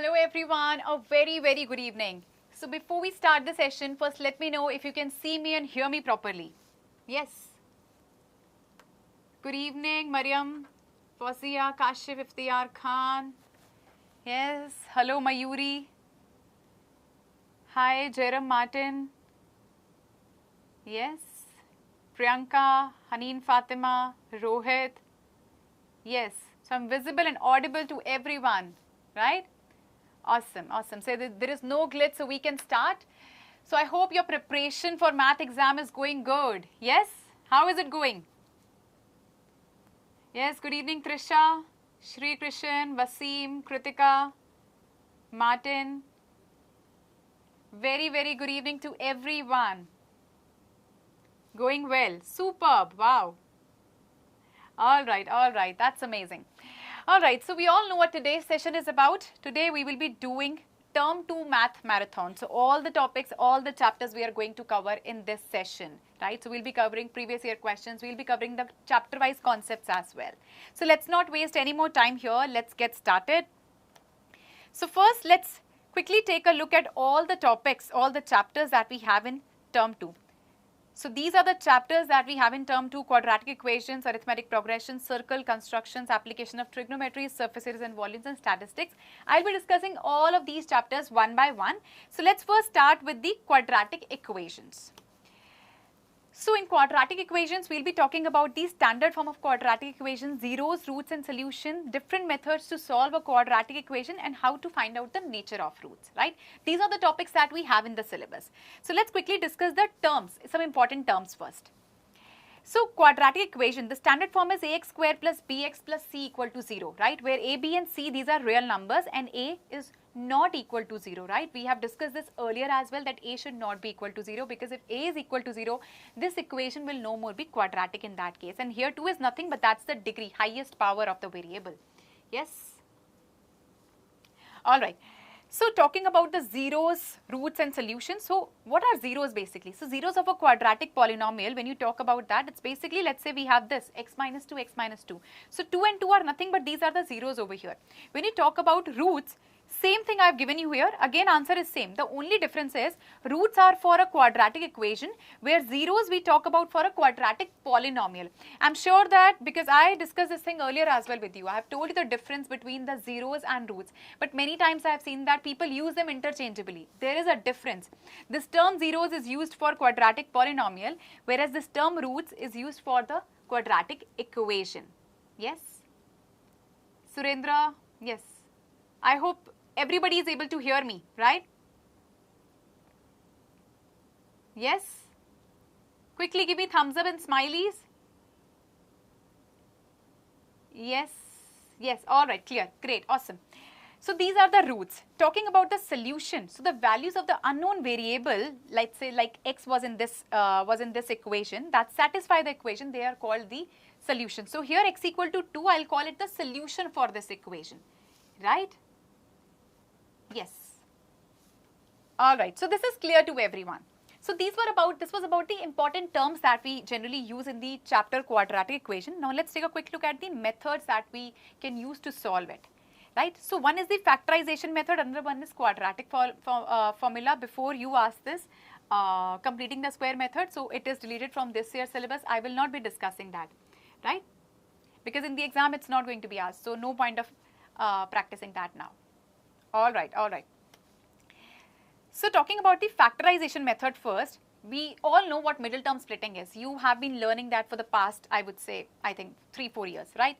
Hello everyone, a very good evening. So before we start the session, first let me know if you can see me and hear me properly. Yes. Good evening, Mariam, Fauziya, Kashif, Iftikhar Khan. Yes. Hello, Mayuri. Hi, Jerem Martin. Yes. Priyanka, Haneen Fatima, Rohit. Yes. So I'm visible and audible to everyone, right? Awesome, awesome. So there is no glitch, so we can start. So I hope your preparation for math exam is going good. Yes? How is it going? Yes, good evening, Trisha, Shri Krishan, Vaseem, Kritika, Martin. Very good evening to everyone. Going well. Superb. Wow. All right. That's amazing. All right. So we all know what today's session is about. Today we will be doing Term 2 Math Marathon. So all the topics, all the chapters we are going to cover in this session, right? So we'll be covering previous year questions. We'll be covering the chapter-wise concepts as well. So let's not waste any more time here. Let's get started. So first, let's quickly take a look at all the topics, all the chapters that we have in Term 2. So these are the chapters that we have in Term 2: Quadratic Equations, Arithmetic Progression, Circle Constructions, Application of Trigonometry, Surface Areas and Volumes, and Statistics. I'll be discussing all of these chapters one by one. So let's first start with the Quadratic Equations. So in quadratic equations, we'll be talking about the standard form of quadratic equations, zeros, roots and solution, different methods to solve a quadratic equation, and how to find out the nature of roots, right? These are the topics that we have in the syllabus. So let's quickly discuss the terms, some important terms first. So quadratic equation, the standard form is ax square plus bx plus c equal to 0, right? Where a, b and c, these are real numbers and a is not equal to 0, right? We have discussed this earlier as well, that a should not be equal to 0, because if a is equal to 0, this equation will no more be quadratic in that case. And here 2 is nothing but that's the degree, highest power of the variable. Yes? Alright. So talking about the zeros, roots and solutions. So what are zeros basically? So zeros of a quadratic polynomial, when you talk about that, it's basically, let's say we have this x minus 2, x minus 2. So 2 and 2 are nothing but these are the zeros over here. When you talk about roots, same thing I've given you here. Again, answer is same. The only difference is roots are for a quadratic equation, where zeros we talk about for a quadratic polynomial. I'm sure that because I discussed this thing earlier as well with you. I have told you the difference between the zeros and roots. But many times I have seen that people use them interchangeably. There is a difference. This term zeros is used for quadratic polynomial, whereas this term roots is used for the quadratic equation. Yes? Surendra? Yes. I hope everybody is able to hear me, right? Yes? Quickly give me thumbs up and smileys. Yes, all right, clear, great, awesome. So these are the roots. Talking about the solution, so the values of the unknown variable, let's say like x was in this equation, that satisfy the equation, they are called the solution. So here x equal to 2, I'll call it the solution for this equation, right? Yes. All right. So this is clear to everyone. So this was about the important terms that we generally use in the chapter quadratic equation. Now let's take a quick look at the methods that we can use to solve it. Right. So one is the factorization method, another one is quadratic formula. Before you ask this, completing the square method, so it is deleted from this year's syllabus. I will not be discussing that, right? Because in the exam it's not going to be asked. So no point of practicing that now. All right. So talking about the factorization method first, we all know what middle term splitting is. You have been learning that for the past, I would say, I think 3-4 years, right?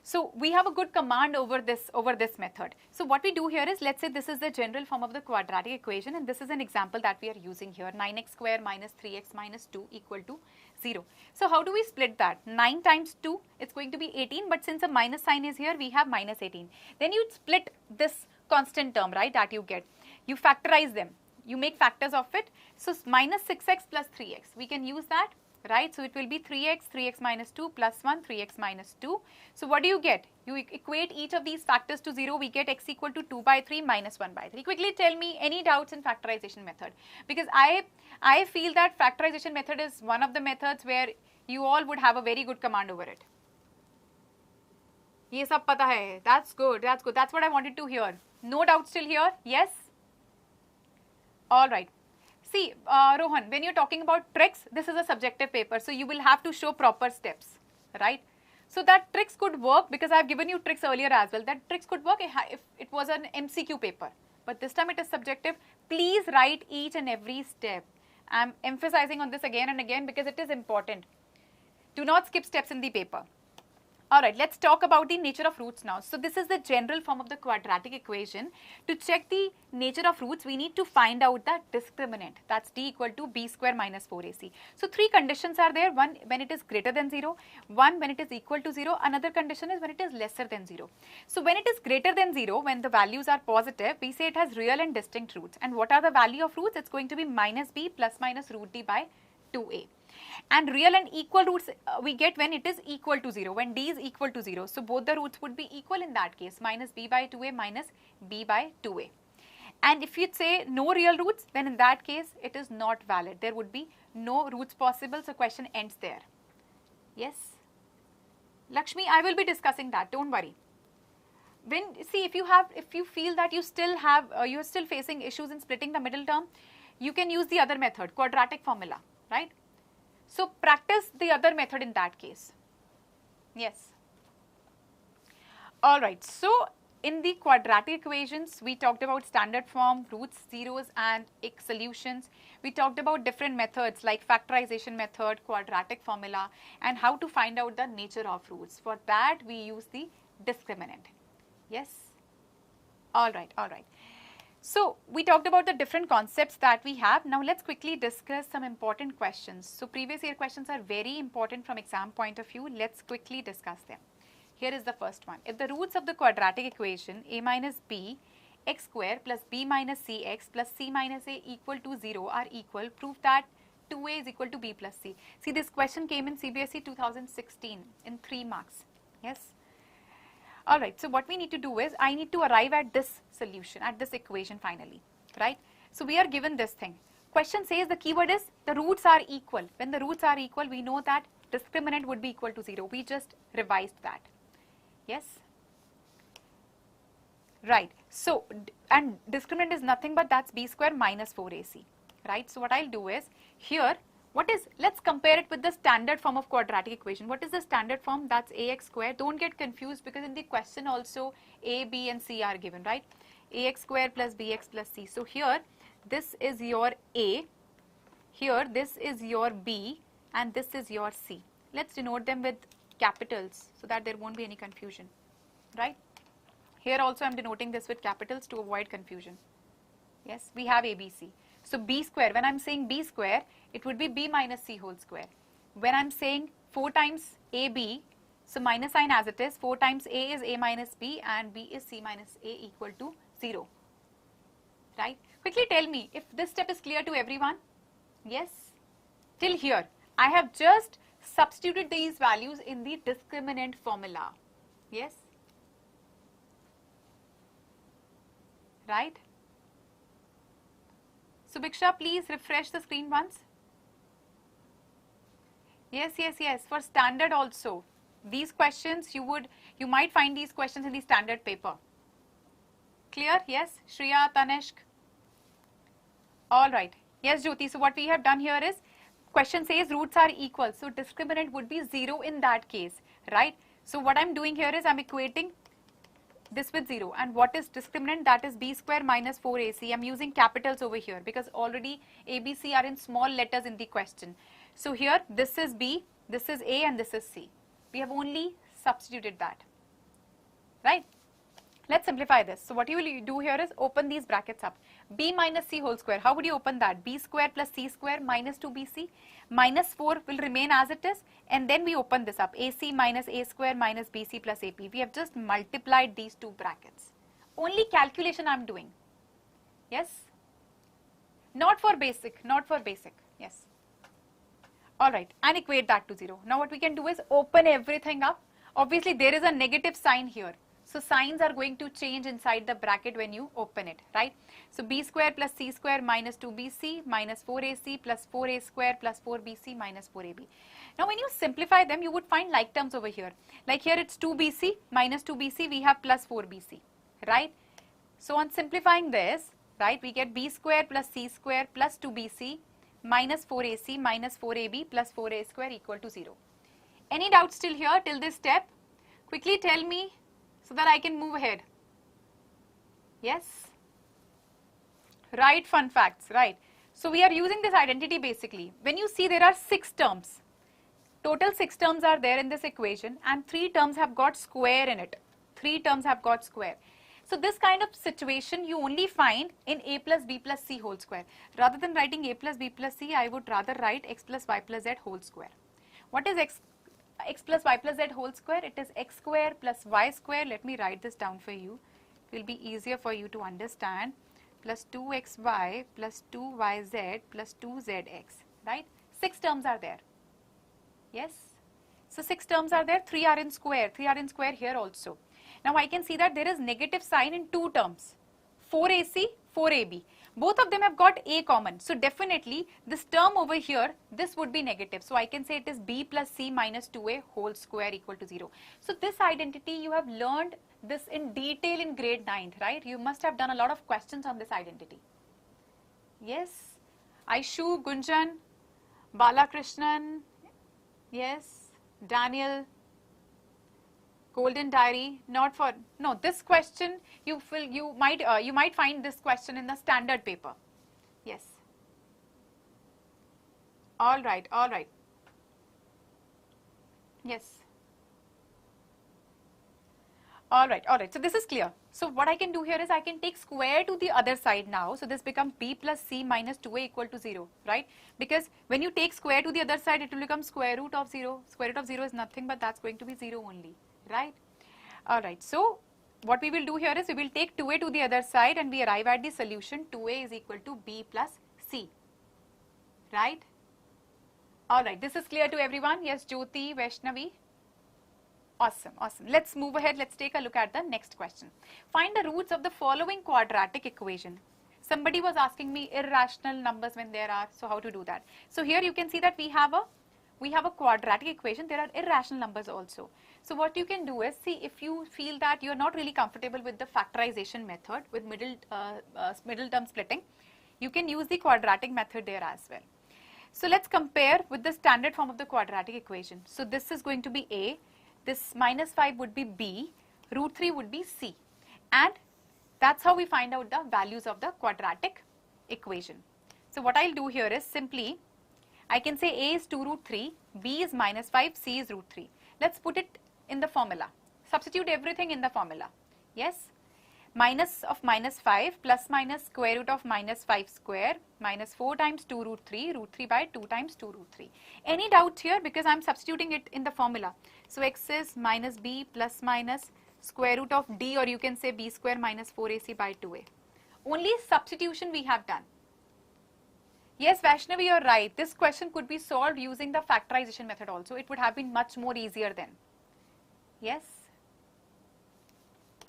So we have a good command over this method. So what we do here is, let's say this is the general form of the quadratic equation, and this is an example that we are using here, 9x square minus 3x minus 2 equal to 0. So how do we split that? 9 times 2, it's going to be 18, but since a minus sign is here, we have minus 18. Then you split this constant term, right, that you get. You factorize them. You make factors of it. So minus 6x plus 3x. We can use that, right? So it will be 3x minus 2 plus 1, 3x minus 2. So what do you get? You equate each of these factors to 0. We get x equal to 2 by 3 minus 1 by 3. Quickly tell me any doubts in factorization method. Because I feel that factorization method is one of the methods where you all would have a very good command over it. ये सब पता है. That's good. That's good. That's what I wanted to hear. No doubt still here? Yes? All right. See, Rohan, when you're talking about tricks, this is a subjective paper, so you will have to show proper steps, right? So that tricks could work because I've given you tricks earlier as well. That tricks could work if it was an MCQ paper. But this time it is subjective. Please write each and every step. I'm emphasizing on this again and again because it is important. Do not skip steps in the paper. Alright, let's talk about the nature of roots now. So this is the general form of the quadratic equation. To check the nature of roots, we need to find out the discriminant. That's d equal to b square minus 4ac. So three conditions are there. One, when it is greater than 0. One, when it is equal to 0. Another condition is when it is lesser than 0. So when it is greater than 0, when the values are positive, we say it has real and distinct roots. And what are the value of roots? It's going to be minus b plus minus root d by 2a. And real and equal roots we get when it is equal to 0, when d is equal to 0. So both the roots would be equal in that case, minus b by 2a minus b by 2a. And if you say no real roots, then in that case it is not valid. There would be no roots possible, so question ends there. Yes? Lakshmi, I will be discussing that, don't worry. When, see, if you feel that you still have, you are still facing issues in splitting the middle term, you can use the other method, quadratic formula, right? So practice the other method in that case. Yes. Alright, so in the quadratic equations, we talked about standard form, roots, zeros and solutions. We talked about different methods like factorization method, quadratic formula, and how to find out the nature of roots. For that, we use the discriminant. Yes. Alright, alright. So we talked about the different concepts that we have. Now let's quickly discuss some important questions. So previous year questions are very important from exam point of view. Let's quickly discuss them. Here is the first one. If the roots of the quadratic equation a minus b x square plus b minus cx plus c minus a equal to 0 are equal, prove that 2a is equal to b plus c. See, this question came in CBSE 2016 in 3 marks. Yes. Alright, so what we need to do is, I need to arrive at this solution, at this equation finally, right? So we are given this thing. Question says the keyword is the roots are equal. When the roots are equal, we know that discriminant would be equal to 0. We just revised that. Yes? Right. So, and discriminant is nothing but that's b square minus 4ac, right? So what I'll do is, here, let's compare it with the standard form of quadratic equation. What is the standard form? That's ax square. Don't get confused because in the question also a, b and c are given, right? Ax square plus bx plus c. So here, this is your a, here this is your b and this is your c. Let's denote them with capitals so that there won't be any confusion, right? Here also I'm denoting this with capitals to avoid confusion. Yes, we have ABC. So b square, when I'm saying b square, it would be b minus c whole square. When I'm saying 4 times ab, so minus sign as it is, 4 times a is a minus b and b is c minus a equal to 0. Right? Quickly tell me if this step is clear to everyone. Yes? Till here, I have just substituted these values in the discriminant formula. Yes? Right? So Biksha, please refresh the screen once. Yes, yes, yes. For standard also, these questions you might find these questions in the standard paper. Clear? Yes. Shriya, Tanishq. All right. Yes, Jyoti. So what we have done here is, question says roots are equal. So discriminant would be 0 in that case, right? So what I'm doing here is I'm equating this with 0, and what is discriminant? That is b square minus 4ac. I'm using capitals over here because already a, b, c are in small letters in the question. So here this is b, this is a and this is c. We have only substituted that, right? Let's simplify this. So what you will do here is open these brackets up. B minus c whole square. How would you open that? B square plus c square minus 2bc. Minus 4 will remain as it is. And then we open this up. AC minus a square minus bc plus ap. We have just multiplied these two brackets. Only calculation I am doing. Yes? Not for basic. Not for basic. Yes. Alright. And equate that to 0. Now what we can do is open everything up. Obviously there is a negative sign here. So signs are going to change inside the bracket when you open it, right? So b square plus c square minus 2bc minus 4ac plus 4a square plus 4bc minus 4ab. Now when you simplify them, you would find like terms over here. Like here it's 2bc minus 2bc, we have plus 4bc, right? So on simplifying this, right, we get b square plus c square plus 2bc minus 4ac minus 4ab plus 4a square equal to 0. Any doubts still here till this step? Quickly tell me so that I can move ahead. Yes? Right, fun facts, right. So we are using this identity basically. When you see there are 6 terms, total 6 terms are there in this equation and 3 terms have got square in it. 3 terms have got square. So this kind of situation you only find in a plus b plus c whole square. Rather than writing a plus b plus c, I would rather write x plus y plus z whole square. What is x plus y plus z whole square? It is x square plus y square. Let me write this down for you. It will be easier for you to understand. Plus 2xy plus 2yz plus 2zx, right? 6 terms are there. Yes? So 6 terms are there, 3 are in square. 3 are in square here also. Now I can see that there is negative sign in 2 terms, 4ac, 4ab. Both of them have got a common. So definitely this term over here, this would be negative. So I can say it is b plus c minus 2a whole square equal to 0. So this identity, you have learned this in detail in grade 9th, right? You must have done a lot of questions on this identity. Yes? Aishu, Gunjan, Balakrishnan, yes, Daniel, Golden Diary, not for, no, this question you might find this question in the standard paper. Yes. All right, all right. Yes. All right, all right. So this is clear. So what I can do here is I can take square to the other side now. So this becomes b plus c minus 2a equal to 0, right? Because when you take square to the other side, it will become square root of 0. Square root of 0 is nothing, but that's going to be 0 only, right? All right. So what we will do here is we will take 2a to the other side and we arrive at the solution 2a is equal to b plus c, right? All right. This is clear to everyone. Yes, Jyoti, Vaishnavi. Awesome, awesome. Let's move ahead. Let's take a look at the next question. Find the roots of the following quadratic equation. Somebody was asking me irrational numbers when there are, so how to do that? So here you can see that we have a quadratic equation. There are irrational numbers also. So what you can do is, see, if you feel that you are not really comfortable with the factorization method with middle term splitting, you can use the quadratic method there as well. So let's compare with the standard form of the quadratic equation. So this is going to be a. This minus 5 would be b, root 3 would be c, and that's how we find out the values of the quadratic equation. So what I'll do here is simply, I can say a is 2 root 3, b is minus 5, c is root 3. Let's put it in the formula. Substitute everything in the formula. Yes? Minus of minus 5 plus minus square root of minus 5 square minus 4 times 2 root 3 by 2 times 2 root 3. Any doubt here? Because I'm substituting it in the formula. So x is minus b plus minus square root of d, or you can say b square minus 4ac by 2a. Only substitution we have done. Yes, Vaishnavi, you're right. This question could be solved using the factorization method also. It would have been much more easier then. Yes?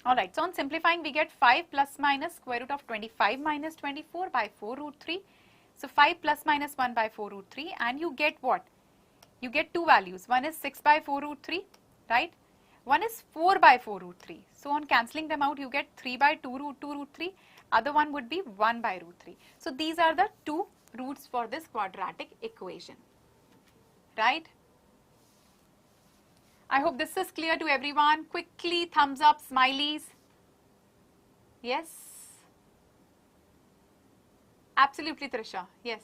Alright, so on simplifying we get 5 plus minus square root of 25 minus 24 by 4 root 3. So 5 plus minus 1 by 4 root 3, and you get what? You get 2 values. One is 6 by 4 root 3, right? One is 4 by 4 root 3. So on cancelling them out, you get 3 by 2 root 3. Other one would be 1 by root 3. So these are the 2 roots for this quadratic equation, right? I hope this is clear to everyone. Quickly, thumbs up, smileys. Yes? Absolutely, Trisha. Yes.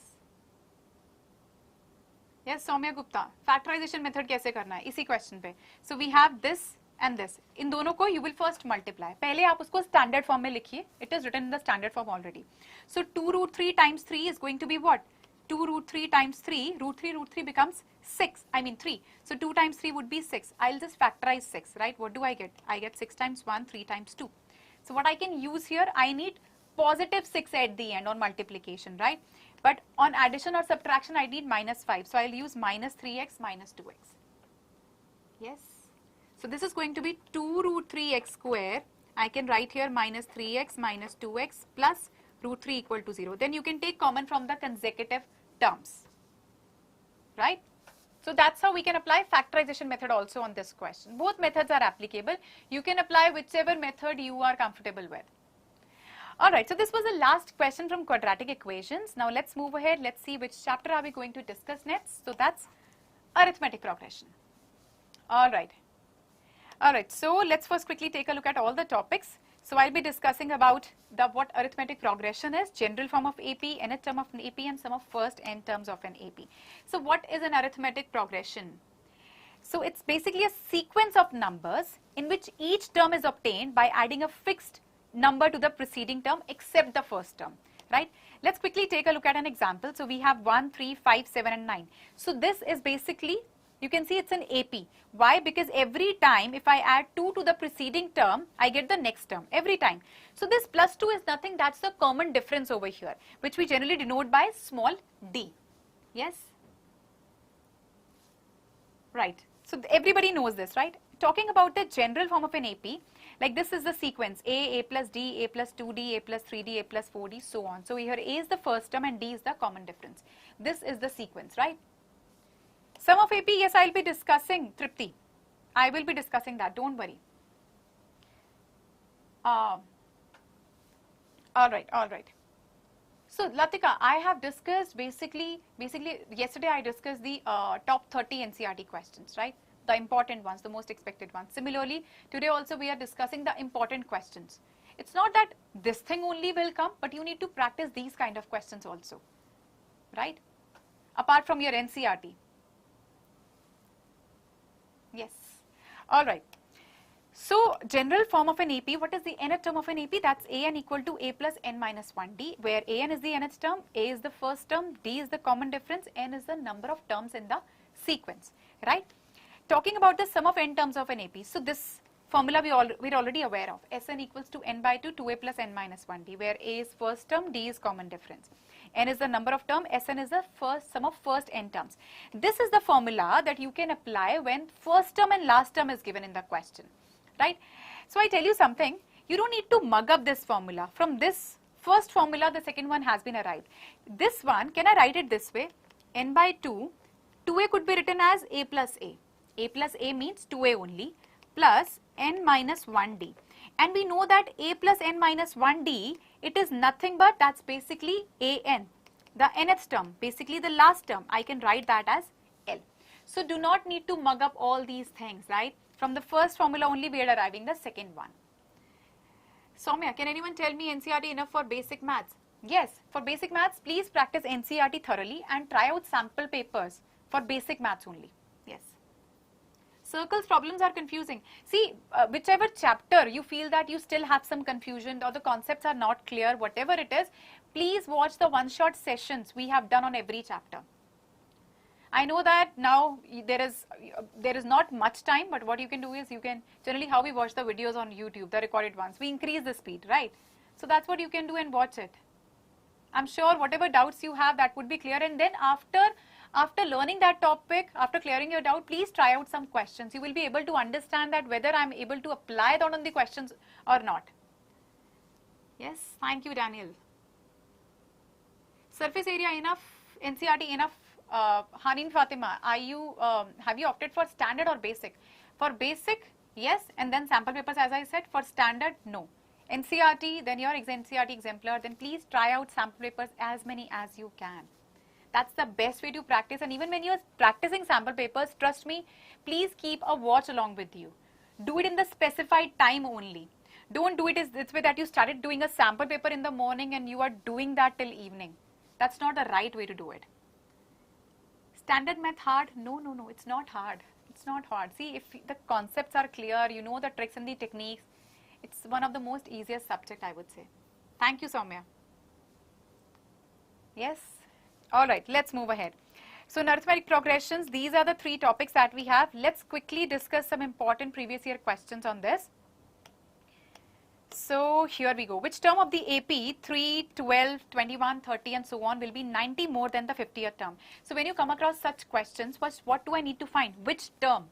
Yes, Soumya Gupta. Factorization method कैसे करना है? इसी question पे. So we have this and this. इन दोनों को you will first multiply. पहले आप उसको standard form में लिखिए. It is written in the standard form already. So 2 root 3 times 3 is going to be what? 2 root 3 times 3. Root 3 becomes 6. I mean 3. So 2 times 3 would be 6. I'll just factorize 6, right? What do I get? I get 6 times 1, 3 times 2. So what I can use here, I need positive 6 at the end on multiplication, right? But on addition or subtraction, I need minus 5. So I'll use minus 3x minus 2x. Yes. So this is going to be 2 root 3x square. I can write here minus 3x minus 2x plus root 3 equal to 0. Then you can take common from the consecutive terms, right? So that's how we can apply factorization method also on this question. Both methods are applicable. You can apply whichever method you are comfortable with. Alright, so this was the last question from quadratic equations. Now let's move ahead. Let's see which chapter are we going to discuss next. So that's arithmetic progression. Alright. Alright, so let's first quickly take a look at all the topics. So I'll be discussing about what arithmetic progression is, general form of AP, nth term of an AP, and some of first n terms of an AP. So what is an arithmetic progression? So it's basically a sequence of numbers in which each term is obtained by adding a fixed number to the preceding term except the first term, right? Let's quickly take a look at an example. So we have 1, 3, 5, 7 and 9. So this is basically, you can see it's an AP. Why? Because every time if I add 2 to the preceding term, I get the next term every time. So this plus 2 is nothing, that's the common difference over here, which we generally denote by small d. Yes? Right. So everybody knows this, right? Talking about the general form of an AP, like this is the sequence A plus D, A plus 2D, A plus 3D, A plus 4D, so on. So here A is the first term and D is the common difference. This is the sequence, right? Sum of AP, yes, I'll be discussing, Tripti. I will be discussing that, don't worry. Alright. So Latika, I have discussed basically yesterday I discussed the top 30 NCERT questions, right? The important ones, the most expected ones. Similarly, today also we are discussing the important questions. It's not that this thing only will come, but you need to practice these kind of questions also, right? Apart from your NCERT. Yes. Alright. So, general form of an AP, what is the nth term of an AP? That's an equal to a plus n minus 1d, where an is the nth term, a is the first term, d is the common difference, n is the number of terms in the sequence, right? Talking about the sum of n terms of an AP, so this formula we're already aware of. Sn equals to n by 2, 2a plus n minus 1d, where a is first term, d is common difference. N is the number of term, Sn is the sum of first n terms. This is the formula that you can apply when first term and last term is given in the question, right? So I tell you something, you don't need to mug up this formula. From this first formula, the second one has been arrived. This one, can I write it this way? N by 2, 2a could be written as a plus a. A plus a means 2a only, plus n minus 1d. And we know that a plus n minus 1d, it is nothing but that's basically an, the nth term, basically the last term. I can write that as L. So do not need to mug up all these things, right? From the first formula only we are arriving the second one. Soumya, can anyone tell me NCERT enough for basic maths? Yes, for basic maths, please practice NCERT thoroughly and try out sample papers for basic maths only. Yes. Circles problems are confusing. See, whichever chapter you feel that you still have some confusion or the concepts are not clear, whatever it is, please watch the one-shot sessions we have done on every chapter. I know that now there is not much time, but what you can do is you can, generally how we watch the videos on YouTube, the recorded ones, we increase the speed, right? So that's what you can do and watch it. I'm sure whatever doubts you have, that would be clear, and then after learning that topic, after clearing your doubt, please try out some questions. You will be able to understand that whether I'm able to apply that on the questions or not. Yes, thank you, Daniel. Surface area enough, NCERT enough. Haneen Fatima, have you opted for standard or basic? For basic, yes, and then sample papers, as I said. For standard, no. NCERT, then your NCERT exemplar, then please try out sample papers as many as you can. That's the best way to practice, and even when you're practicing sample papers, trust me, please keep a watch along with you. Do it in the specified time only. Don't do it this way that you started doing a sample paper in the morning and you are doing that till evening. That's not the right way to do it. Standard math hard? No, it's not hard. It's not hard. See, if the concepts are clear, you know the tricks and the techniques, it's one of the most easiest subject, I would say. Thank you, Soumya. Yes? Alright, let's move ahead. So in arithmetic progressions, these are the three topics that we have. Let's quickly discuss some important previous year questions on this. So here we go. Which term of the AP 3, 12, 21, 30 and so on will be 90 more than the 50th term? So when you come across such questions, what do I need to find? Which term?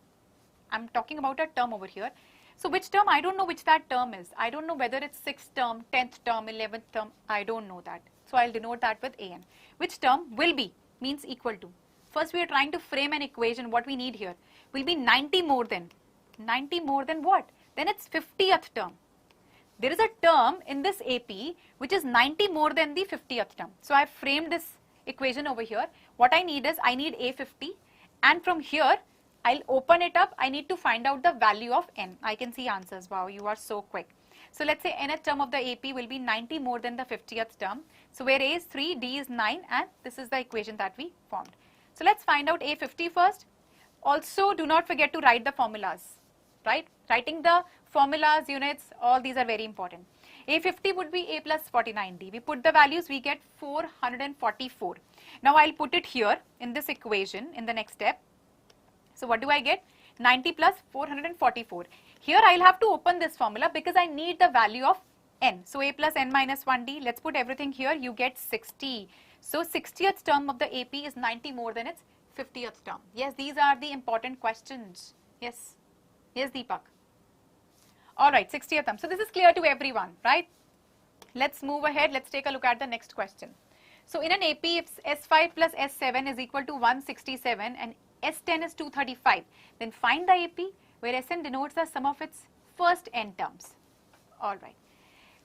I'm talking about a term over here. So which term? I don't know which that term is. I don't know whether it's 6th term, 10th term, 11th term. I don't know that. So I'll denote that with an. Which term? Will be means equal to. First we are trying to frame an equation. What we need here will be 90 more than. 90 more than what? Then it's 50th term. There is a term in this AP which is 90 more than the 50th term. So I've framed this equation over here. What I need is I need A50, and from here I'll open it up. I need to find out the value of n. I can see answers. Wow, you are so quick. So let's say nth term of the AP will be 90 more than the 50th term. So where A is 3, D is 9, and this is the equation that we formed. So let's find out A50 first. Also, do not forget to write the formulas, right? Writing the formulas, units, all these are very important. A50 would be A plus 49D. We put the values, we get 444. Now I'll put it here in this equation in the next step. So what do I get? 90 plus 444. Here I'll have to open this formula because I need the value of n. So A plus n minus 1D, let's put everything here, you get 60. So 60th term of the AP is 90 more than its 50th term. Yes, these are the important questions. Yes. Yes, Deepak. Alright, 60th term. So this is clear to everyone, right? Let's move ahead. Let's take a look at the next question. So in an AP, if S5 plus S7 is equal to 167 and S10 is 235, then find the AP where Sn denotes the sum of its first n terms. Alright.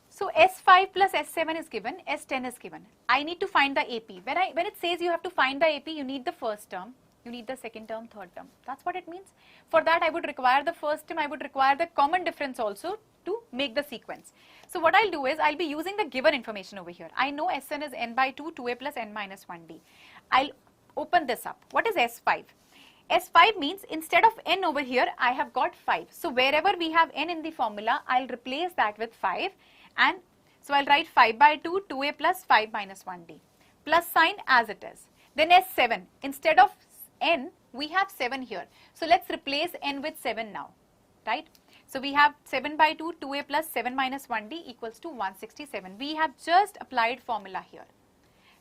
So S5 plus S7 is given, S10 is given. I need to find the AP. When it says you have to find the AP, you need the first term, you need the second term, third term. That's what it means. For that, I would require the first term, I would require the common difference also to make the sequence. So what I'll do is, I'll be using the given information over here. I know Sn is n by 2, 2a plus n minus 1d. I'll open this up. What is S5? S5 means instead of n over here, I have got 5. So wherever we have n in the formula, I'll replace that with 5. And so I'll write 5 by 2, 2a plus 5 minus 1d. Plus sign as it is. Then S7, instead of n, we have 7 here. So let's replace n with 7 now, right? So we have 7 by 2, 2a plus 7 minus 1d equals to 167. We have just applied formula here,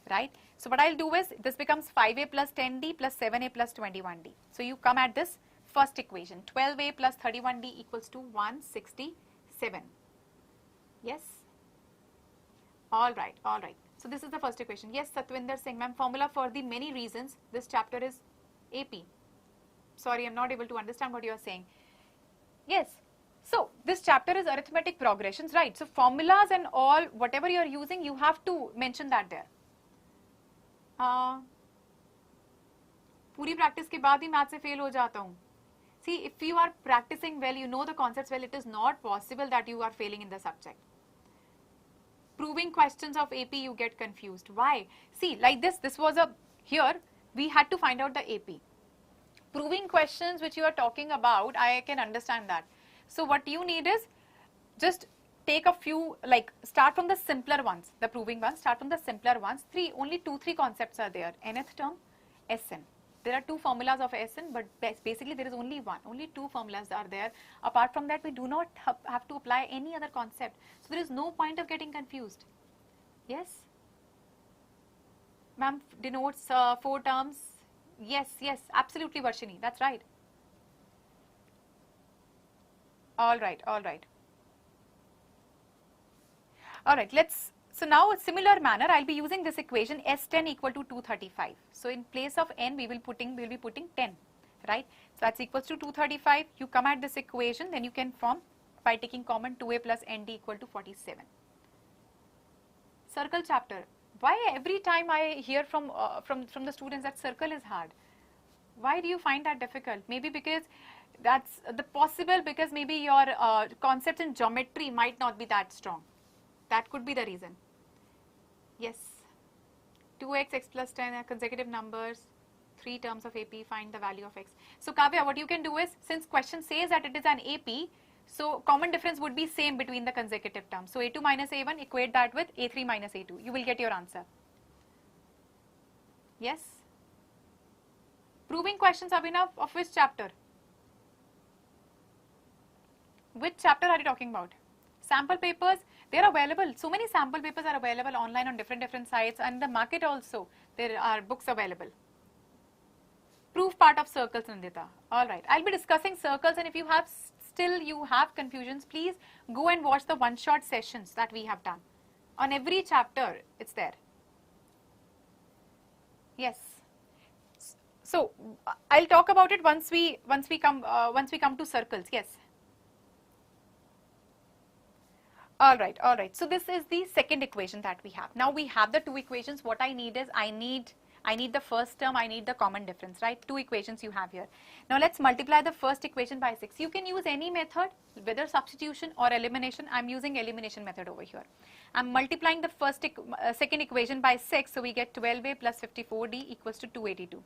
right? So what I'll do is, this becomes 5a plus 10d plus 7a plus 21d. So you come at this first equation, 12a plus 31d equals to 167. Yes? Alright, alright. So this is the first equation. Yes, Satwinder Singh, ma'am, formula for the many reasons. This chapter is AP. Sorry, I'm not able to understand what you are saying. Yes. So this chapter is arithmetic progressions, right? So formulas and all, whatever you are using, you have to mention that there. पूरी practice के बाद ही math से fail हो जाता हूँ. See, if you are practicing well, you know the concepts well, it is not possible that you are failing in the subject. Proving questions of AP, you get confused. Why? See, like this was a, here, we had to find out the AP. Proving questions which you are talking about, I can understand that. So what you need is, just take a few, like start from the simpler ones, the proving ones, start from the simpler ones. Only 2-3 concepts are there. Nth term, Sn. There are 2 formulas of Sn, but basically there is only one. Only 2 formulas are there. Apart from that, we do not have to apply any other concept. So there is no point of getting confused. Yes? Ma'am, denotes 4 terms. Yes, yes, absolutely, Varshini. That's right. All right, all right. All right, so now a similar manner, I'll be using this equation S10 equal to 235. So in place of n, we'll be putting 10, right? So that's equals to 235. You come at this equation, then you can form by taking common 2a plus nd equal to 47. Circle chapter. Why every time I hear from the students that circle is hard? Why do you find that difficult? Maybe because that's because maybe your concepts in geometry might not be that strong. That could be the reason. Yes. 2x, x plus 10 are consecutive numbers, 3 terms of AP, find the value of x. So Kavya, what you can do is, since question says that it is an AP, so common difference would be same between the consecutive terms. So A2 minus A1, equate that with A3 minus A2. You will get your answer. Yes? Proving questions, Abhinav, of which chapter? Which chapter are you talking about? Sample papers, they are available. So many sample papers are available online on different sites, and the market also. There are books available. proof part of circles, Nandita. All right, I'll be discussing circles, and if you have you have confusions, please go and watch the one-shot sessions that we have done. On every chapter, it's there. Yes. So I'll talk about it once we come to circles. Yes. All right. So this is the second equation that we have. Now we have the two equations. What I need is I need the first term, I need the common difference, right? Two equations you have here. Now let's multiply the first equation by 6. You can use any method, whether substitution or elimination. I'm using elimination method over here. I'm multiplying the second equation by 6, so we get 12a plus 54d equals to 282.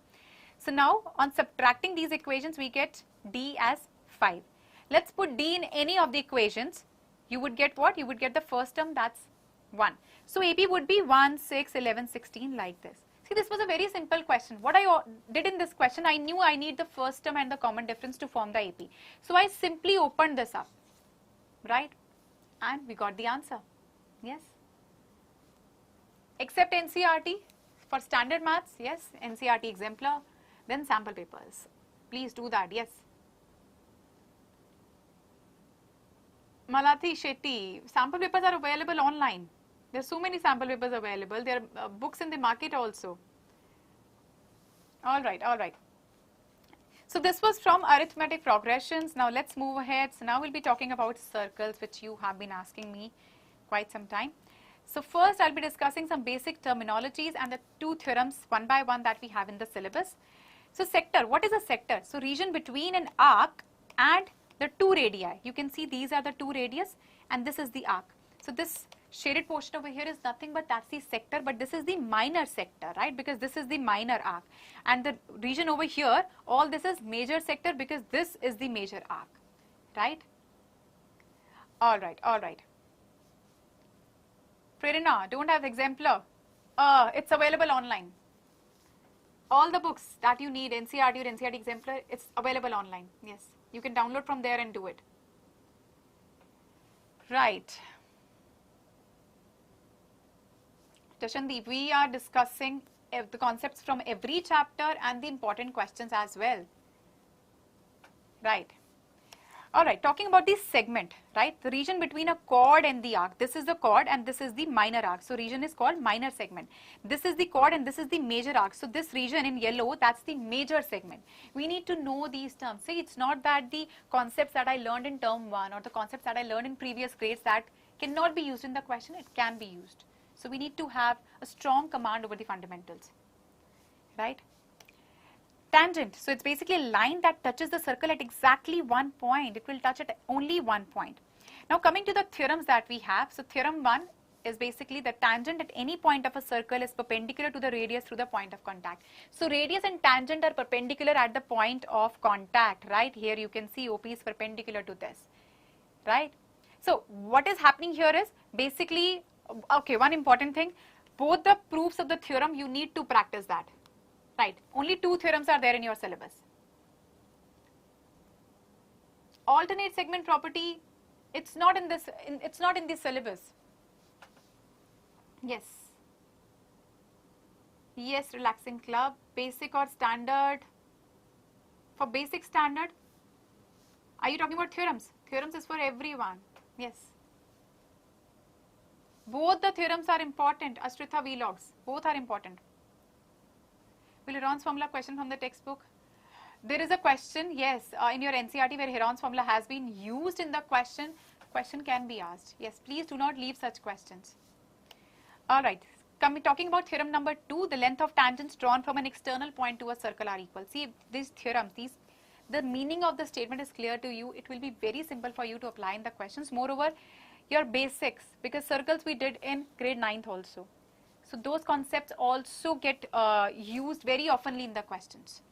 So now on subtracting these equations, we get d as 5. Let's put d in any of the equations. You would get what? You would get the first term, that's 1. So AP would be 1, 6, 11, 16 like this. See, this was a very simple question. What I did in this question, I knew I need the first term and the common difference to form the AP. So I simply opened this up, right? And we got the answer. Yes. Except NCERT for standard maths, yes, NCERT exemplar, then sample papers. Please do that, yes. Malathi Shetty, sample papers are available online. There are so many sample papers available. There are books in the market also. All right. So this was from arithmetic progressions. Now let's move ahead. So now we'll be talking about circles, which you have been asking me quite some time. So first I'll be discussing some basic terminologies and the two theorems one by one that we have in the syllabus. So sector, what is a sector? So region between an arc and the two radii. You can see these are the two radius and this is the arc. So this shaded portion over here is nothing but that's the sector, but this is the minor sector, right? Because this is the minor arc. And the region over here, all this is major sector because this is the major arc, right? All right. Prerna, don't have exemplar. It's available online. All the books that you need, NCERT or NCERT exemplar, it's available online. Yes, you can download from there and do it. Right. Tashandeep, we are discussing the concepts from every chapter and the important questions as well. Right. All right, talking about this segment, right? The region between a chord and the arc. This is the chord and this is the minor arc. So region is called minor segment. This is the chord and this is the major arc. So this region in yellow, that's the major segment. We need to know these terms. See, it's not that the concepts that I learned in term 1 or the concepts that I learned in previous grades that cannot be used in the question, it can be used. So we need to have a strong command over the fundamentals, right? Tangent, so it's basically a line that touches the circle at exactly one point. It will touch at only one point. Now coming to the theorems that we have. So theorem 1 is basically the tangent at any point of a circle is perpendicular to the radius through the point of contact. So radius and tangent are perpendicular at the point of contact, right? Here you can see OP is perpendicular to this, right? So what is happening here is basically, okay, one important thing, both the proofs of the theorem, you need to practice that, right? Only two theorems are there in your syllabus. Alternate segment property, it's not in this, it's not in the syllabus. Yes. Yes, relaxing club, basic or standard. For basic standard, are you talking about theorems? Theorems is for everyone. Yes. Both the theorems are important. Ashrita Vlogs, both are important. Will Heron's formula question from the textbook? There is a question, yes, in your NCERT where Heron's formula has been used in the question. Question can be asked. Yes, please do not leave such questions. All right. Talking about theorem number 2, the length of tangents drawn from an external point to a circle are equal. See, these theorems, the meaning of the statement is clear to you. It will be very simple for you to apply in the questions. Moreover, your basics, because circles we did in grade 9th also. So those concepts also get used very oftenly in the questions.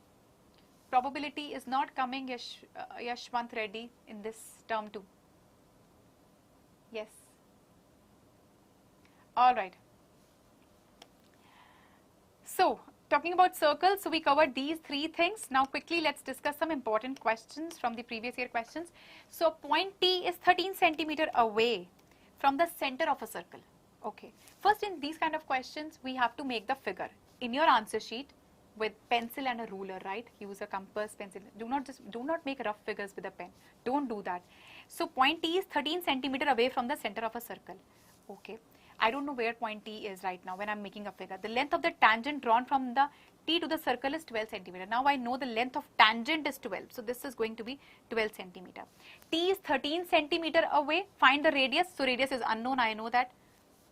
Probability is not coming, Yashwant Reddy, in this term too. Yes. All right. So, talking about circles, so we covered these three things. Now quickly let's discuss some important questions from the previous year questions. So point T is 13 centimeter away from the center of a circle. Okay. First, in these kind of questions, we have to make the figure. In your answer sheet, with pencil and a ruler, right? Use a compass, pencil. Do not make rough figures with a pen. Don't do that. So point T is 13 centimeter away from the center of a circle. Okay. I don't know where point T is right now when I'm making a figure. The length of the tangent drawn from the T to the circle is 12 centimeter. Now I know the length of tangent is 12. So this is going to be 12 centimeter. T is 13 centimeter away. Find the radius. So radius is unknown. I know that.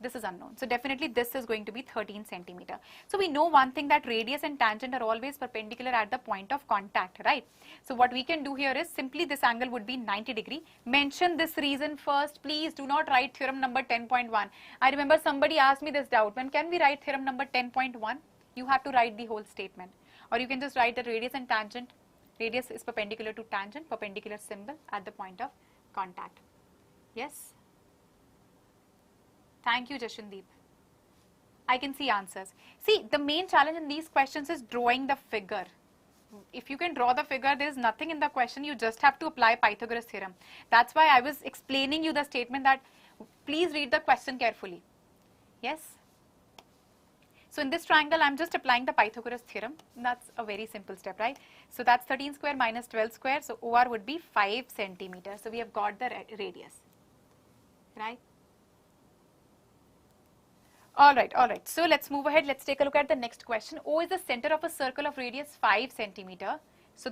This is unknown. So definitely this is going to be 13 centimeter. So we know one thing, that radius and tangent are always perpendicular at the point of contact, right? So what we can do here is simply this angle would be 90 degree. Mention this reason first. Please do not write theorem number 10.1. I remember somebody asked me this doubt. When can we write theorem number 10.1? You have to write the whole statement. Or you can just write that radius and tangent. Radius is perpendicular to tangent, perpendicular symbol at the point of contact. Yes? Thank you, Jashandeep. I can see answers. See, the main challenge in these questions is drawing the figure. If you can draw the figure, there is nothing in the question. You just have to apply Pythagoras theorem. That's why I was explaining you the statement that please read the question carefully. Yes? So in this triangle, I'm just applying the Pythagoras theorem. That's a very simple step, right? So that's 13 square minus 12 square. So OR would be 5 centimeters. So we have got the radius, right? Alright. So let's move ahead. Let's take a look at the next question. O is the center of a circle of radius 5 centimeter. So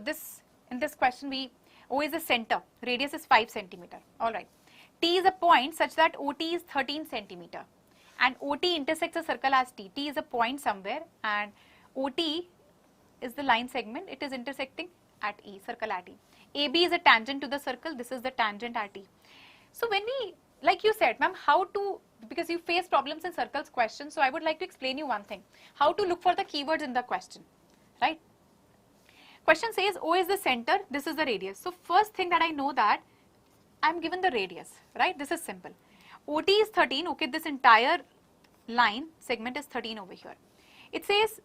in this question, O is the center, radius is 5 centimeter. Alright. T is a point such that OT is 13 centimeter. And OT intersects a circle as T. T is a point somewhere and OT is the line segment. It is intersecting at E, circle at E. AB is a tangent to the circle. This is the tangent at E. So when we, like you said, ma'am, how to, because you face problems in circles questions, so I would like to explain you one thing. How to look for the keywords in the question, right? Question says O is the center, this is the radius. So first thing that I know that I'm given the radius, right? This is simple. OT is 13, okay, this entire line segment is 13 over here. It says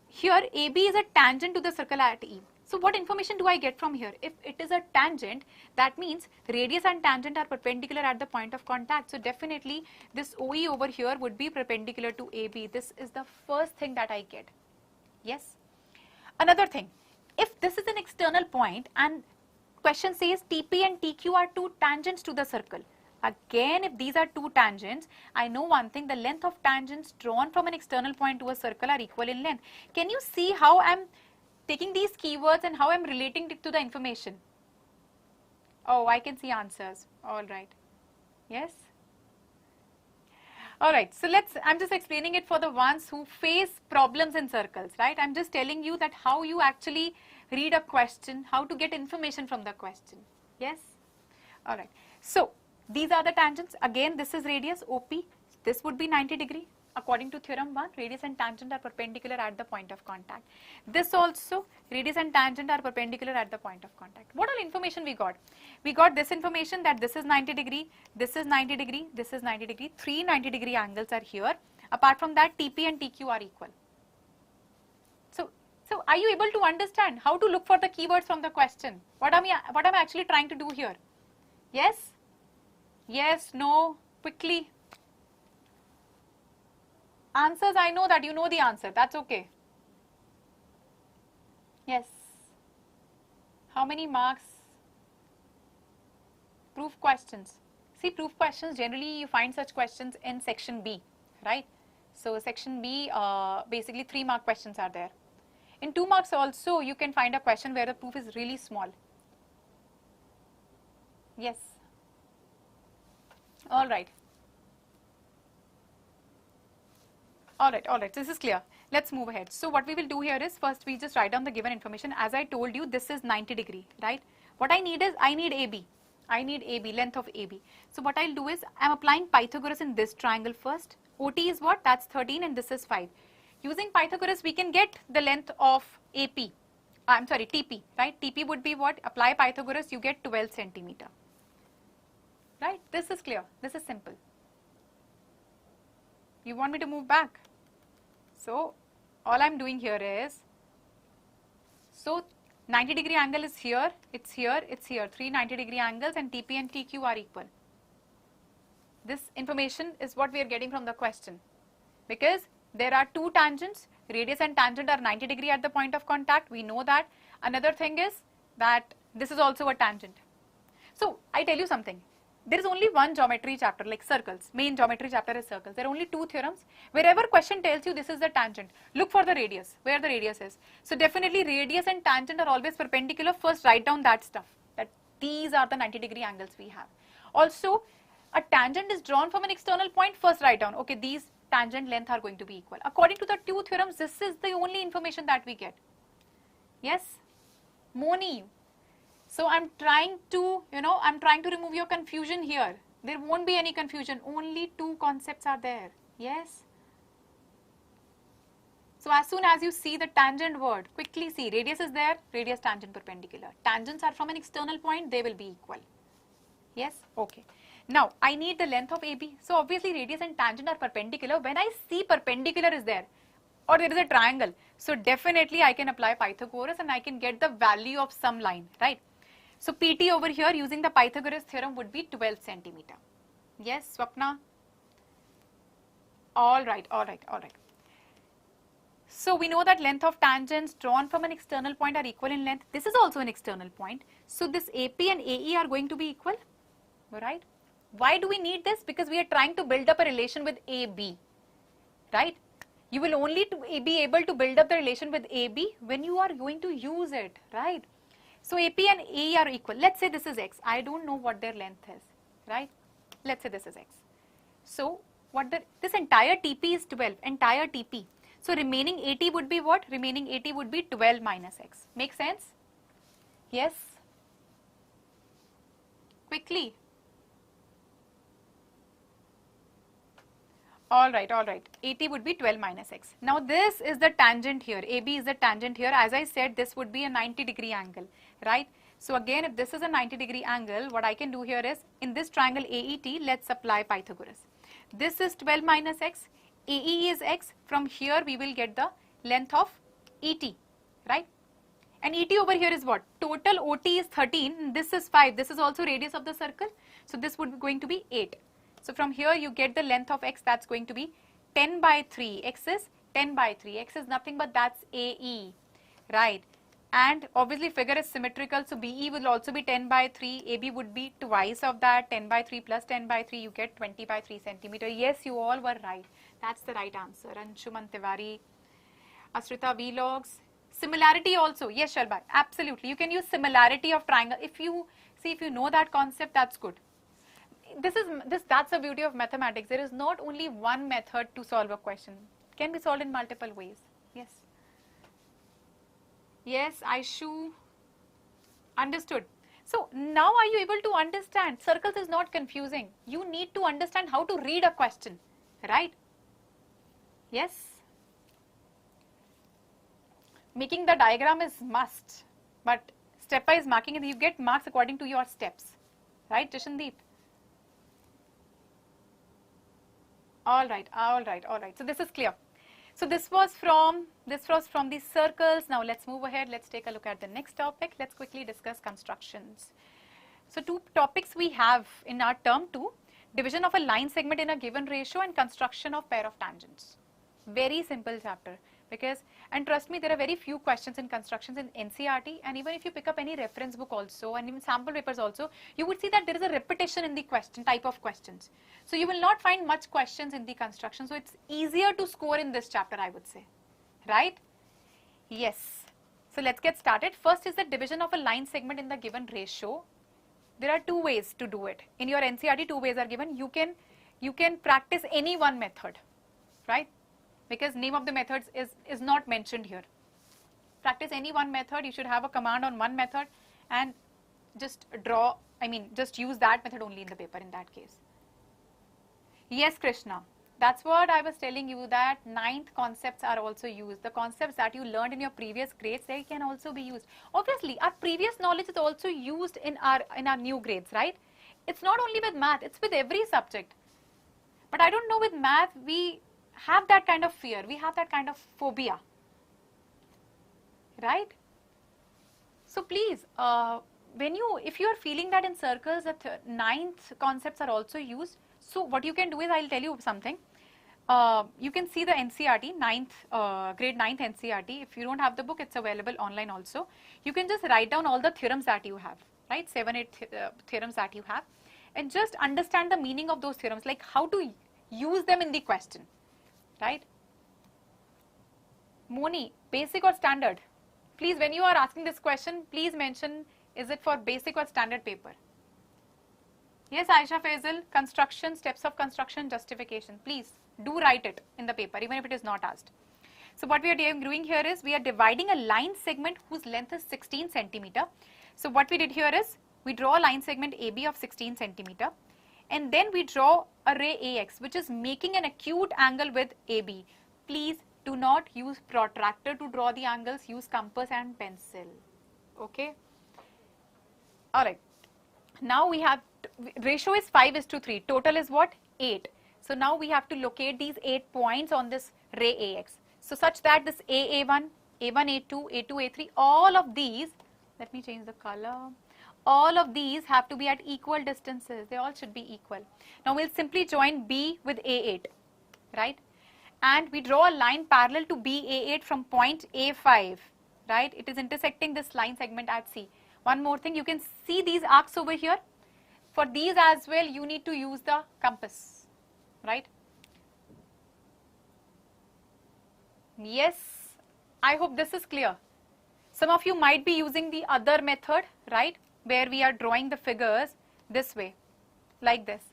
here AB is a tangent to the circle at E. So what information do I get from here? If it is a tangent, that means radius and tangent are perpendicular at the point of contact. So definitely this OE over here would be perpendicular to AB. This is the first thing that I get. Yes. Another thing, if this is an external point and question says TP and TQ are two tangents to the circle. Again, if these are two tangents, I know one thing, the length of tangents drawn from an external point to a circle are equal in length. Can you see how I'm taking these keywords and how I'm relating it to the information? Oh, I can see answers. All right. Yes? All right. So I'm just explaining it for the ones who face problems in circles, right? I'm just telling you that how you actually read a question, how to get information from the question. Yes? All right. So these are the tangents. Again, this is radius OP. This would be 90 degree. According to theorem 1, radius and tangent are perpendicular at the point of contact. This also, radius and tangent are perpendicular at the point of contact. What all information we got? We got this information that this is 90 degree, this is 90 degree, this is 90 degree. 3 90 degree angles are here. Apart from that, TP and TQ are equal. So are you able to understand how to look for the keywords from the question? What am I actually trying to do here? Yes? Yes, no, quickly. Answers, I know that you know the answer. That's okay. Yes. How many marks? Proof questions. See, proof questions, generally you find such questions in section B, right? So section B, basically 3 mark questions are there. In 2 marks also, you can find a question where the proof is really small. Yes. All right. Alright, this is clear. Let's move ahead. So what we will do here is, first we just write down the given information. As I told you, this is 90 degree, right? What I need is, I need AB, length of AB. So what I'll do is, I'm applying Pythagoras in this triangle first. OT is what? That's 13 and this is 5. Using Pythagoras, we can get the length of TP, right? TP would be what? Apply Pythagoras, you get 12 centimeter. Right? This is clear. This is simple. You want me to move back? So all I'm doing here is, so 90 degree angle is here, it's here, it's here. 3 90 degree angles and TP and TQ are equal. This information is what we are getting from the question. Because there are 2 tangents Radius and tangent are 90 degree at the point of contact. We know that. Another thing is that this is also a tangent. So I tell you something. There is only one geometry chapter, like circles. Main geometry chapter is circles. There are only 2 theorems. Wherever question tells you this is the tangent, look for the radius, where the radius is. So definitely radius and tangent are always perpendicular. First write down that stuff, that these are the 90 degree angles we have. Also, a tangent is drawn from an external point. First write down, okay, these tangent length are going to be equal. According to the 2 theorems, this is the only information that we get. Yes, Moni. So I'm trying to, I'm trying to remove your confusion here. There won't be any confusion. Only 2 concepts are there. Yes. So as soon as you see the tangent word, quickly see radius is there, radius tangent perpendicular. Tangents are from an external point, they will be equal. Yes, okay. Now I need the length of AB. So obviously radius and tangent are perpendicular. When I see perpendicular is there, or there is a triangle, so definitely I can apply Pythagoras and I can get the value of some line, right? So PT over here using the Pythagoras theorem would be 12 centimeter. Yes, Swapna? Alright. So we know that length of tangents drawn from an external point are equal in length. This is also an external point. So this AP and AE are going to be equal, right? Why do we need this? Because we are trying to build up a relation with AB, right? You will only be able to build up the relation with AB when you are going to use it, right? So AP and AE are equal. Let's say this is X. I don't know what their length is, right? Let's say this is X. So this entire TP is 12, entire TP. So remaining AT would be what? Remaining AT would be 12 minus X. Make sense? Yes? Quickly. Alright. AT would be 12 minus X. Now this is the tangent here. AB is the tangent here. As I said, this would be a 90 degree angle, right? So again, if this is a 90 degree angle, what I can do here is, in this triangle AET, let's apply Pythagoras. This is 12 minus X. AE is X. From here we will get the length of ET, right? And ET over here is what? Total OT is 13. This is 5. This is also radius of the circle. So this would be going to be 8. So from here you get the length of X, that's going to be 10 by 3. X is 10 by 3. X is nothing but that's AE, right? And obviously figure is symmetrical, so BE will also be 10 by 3. AB would be twice of that, 10 by 3 plus 10 by 3, you get 20 by 3 centimeter. Yes, you all were right. That's the right answer. Anshuman Tiwari, Asrita Vlogs. Similarity also. Yes, Shalba, absolutely. You can use similarity of triangle. If you know that concept, that's good. That's the beauty of mathematics. There is not only one method to solve a question. It can be solved in multiple ways. Yes. Yes, Aishu. Understood. So now are you able to understand? Circles is not confusing. You need to understand how to read a question, right? Yes. Making the diagram is must, but stepwise marking, and you get marks according to your steps, right, Jishandeep? All right. So this is clear. So this was from the circles. Now let's move ahead. Let's take a look at the next topic. Let's quickly discuss constructions. So 2 topics we have in our term 2, division of a line segment in a given ratio and construction of pair of tangents. Very simple chapter, because, and trust me, there are very few questions in constructions in NCERT, and even if you pick up any reference book also and even sample papers also, you would see that there is a repetition in the question type of questions. So you will not find much questions in the construction, so it's easier to score in this chapter, I would say, right? Yes. So let's get started. First is the division of a line segment in the given ratio. There are 2 ways to do it. In your NCERT, 2 ways are given. You can practice any one method, right? Because name of the methods is not mentioned here. Practice any one method. You should have a command on one method and just just use that method only in the paper in that case. Yes, Krishna. That's what I was telling you, that 9th concepts are also used. The concepts that you learned in your previous grades, they can also be used. Obviously, our previous knowledge is also used in our new grades, right? It's not only with math, it's with every subject. But I don't know, with math, we have that kind of fear, we have that kind of phobia, right? So please, if you are feeling that in circles that 9th concepts are also used, so what you can do is, I'll tell you something. You can see the NCERT, grade 9th NCERT. If you don't have the book, it's available online also. You can just write down all the theorems that you have, right? 7, 8 theorems that you have, and just understand the meaning of those theorems, like how to use them in the question, right? Moni, basic or standard? Please, when you are asking this question, please mention, is it for basic or standard paper? Yes, Aisha Faisal, construction, steps of construction, justification. Please do write it in the paper, even if it is not asked. So what we are doing here is, we are dividing a line segment whose length is 16 centimeter. So what we did here is, we draw a line segment AB of 16 centimeter, and then we draw a ray AX, which is making an acute angle with AB. Please do not use protractor to draw the angles, use compass and pencil. Okay. Alright. Now we have, ratio is 5:3. Total is what? 8. So now we have to locate these 8 points on this ray AX. So such that this A1, A1, A2, A2, A3, all of these, let me change the color. All of these have to be at equal distances. They all should be equal. Now we'll simply join B with A8, right? And we draw a line parallel to BA8 from point A5, right? It is intersecting this line segment at C. One more thing, you can see these arcs over here. For these as well, you need to use the compass, right? Yes, I hope this is clear. Some of you might be using the other method, right? Where we are drawing the figures this way, like this,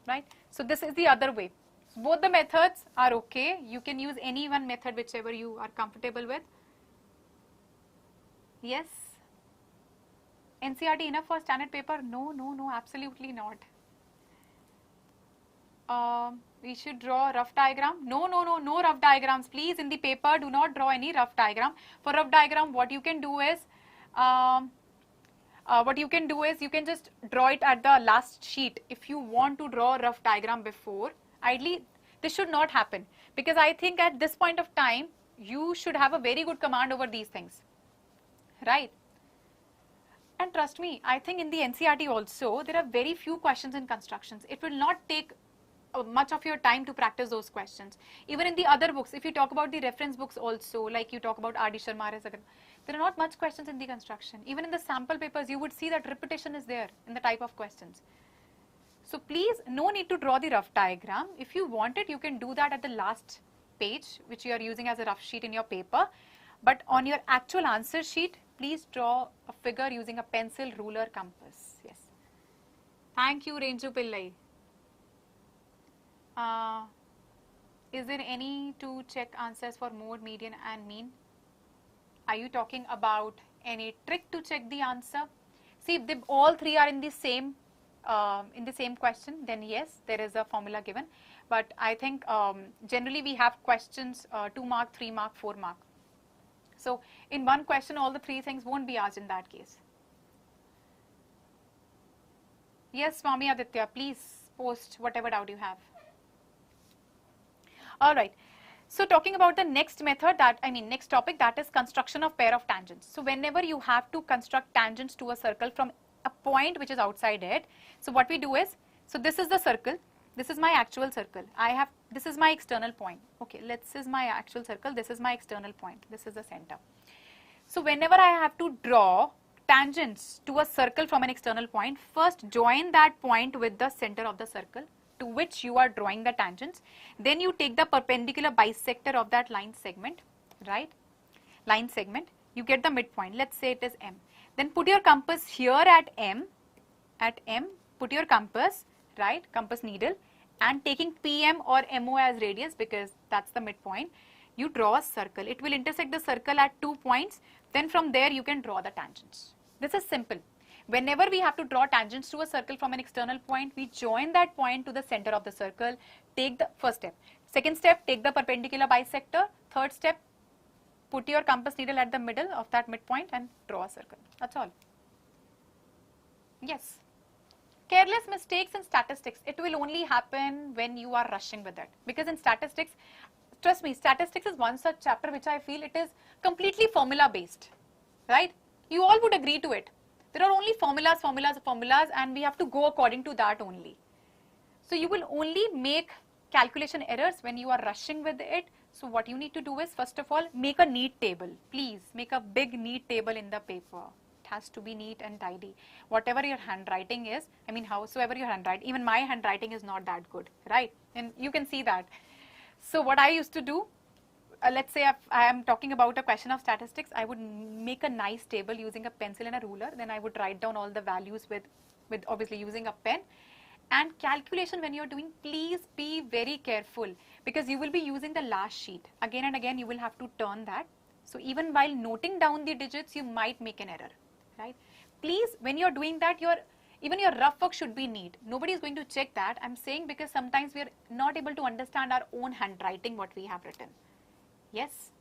right? So this is the other way. Both the methods are okay. You can use any one method, whichever you are comfortable with. Yes. NCERT enough for standard paper? No, no, no, absolutely not. We should draw a rough diagram. No, no, no, no rough diagrams. Please, in the paper, do not draw any rough diagram. For rough diagram, what you can do is, you can just draw it at the last sheet. If you want to draw a rough diagram before, ideally, this should not happen, because I think at this point of time, you should have a very good command over these things, right? And trust me, I think in the NCERT also, there are very few questions in constructions. It will not take much of your time to practice those questions. Even in the other books, if you talk about the reference books also, like you talk about R.D. Sharma, there are not much questions in the construction. Even in the sample papers, you would see that repetition is there in the type of questions. So please, no need to draw the rough diagram. If you want it, you can do that at the last page, which you are using as a rough sheet in your paper. But on your actual answer sheet, please draw a figure using a pencil, ruler, compass. Yes. Thank you, Renju Pillai. Is there any to check answers for mode, median and mean? Are you talking about any trick to check the answer? See, if all three are in the same question, then yes, there is a formula given. But I think generally we have questions 2 mark, 3 mark, 4 mark. So in one question, all the three things won't be asked in that case. Yes, Swami Aditya, please post whatever doubt you have. All right. So talking about the next method, next topic, that is construction of pair of tangents. So whenever you have to construct tangents to a circle from a point which is outside it, so what we do is, so this is the circle, this is my actual circle, this is my external point. Okay, this is my actual circle, this is my external point, this is the center. So whenever I have to draw tangents to a circle from an external point, first join that point with the center of the circle to which you are drawing the tangents. Then you take the perpendicular bisector of that line segment, right? Line segment, you get the midpoint. Let's say it is M. Then put your compass here at M. At M, put your compass, right? Compass needle, and taking PM or MO as radius, because that's the midpoint, you draw a circle. It will intersect the circle at 2 points. Then from there you can draw the tangents. This is simple. Whenever we have to draw tangents to a circle from an external point, we join that point to the center of the circle. Take the first step. Second step, take the perpendicular bisector. Third step, put your compass needle at the middle of that midpoint and draw a circle. That's all. Yes. Careless mistakes in statistics, it will only happen when you are rushing with it. Because in statistics, trust me, statistics is one such chapter which I feel it is completely formula based, right? You all would agree to it. There are only formulas, formulas, formulas, and we have to go according to that only. So you will only make calculation errors when you are rushing with it. So what you need to do is, first of all, make a neat table. Please make a big neat table in the paper. It has to be neat and tidy. Whatever your handwriting is, I mean, howsoever your handwriting, even my handwriting is not that good, right? And you can see that. So what I used to do, let's say if I am talking about a question of statistics, I would make a nice table using a pencil and a ruler. Then I would write down all the values with obviously using a pen. And calculation, when you're doing, please be very careful, because you will be using the last sheet. Again and again, you will have to turn that. So even while noting down the digits, you might make an error, right? Please, when you're doing that, even your rough work should be neat. Nobody is going to check that. I'm saying because sometimes we are not able to understand our own handwriting, what we have written. Yes.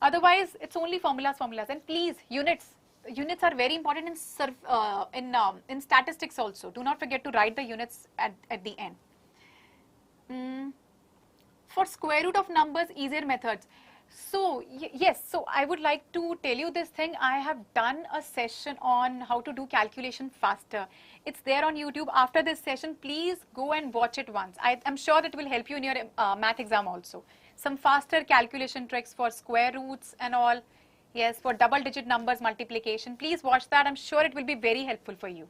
Otherwise, it's only formulas. And please, units are very important in statistics also. Do not forget to write the units at the end. For square root of numbers, easier methods. So yes, so I would like to tell you this thing. I have done a session on how to do calculation faster. It's there on YouTube. After this session, please go and watch it once. I'm sure that will help you in your math exam also. Some faster calculation tricks for square roots and all. Yes, for double digit numbers multiplication. Please watch that. I'm sure it will be very helpful for you.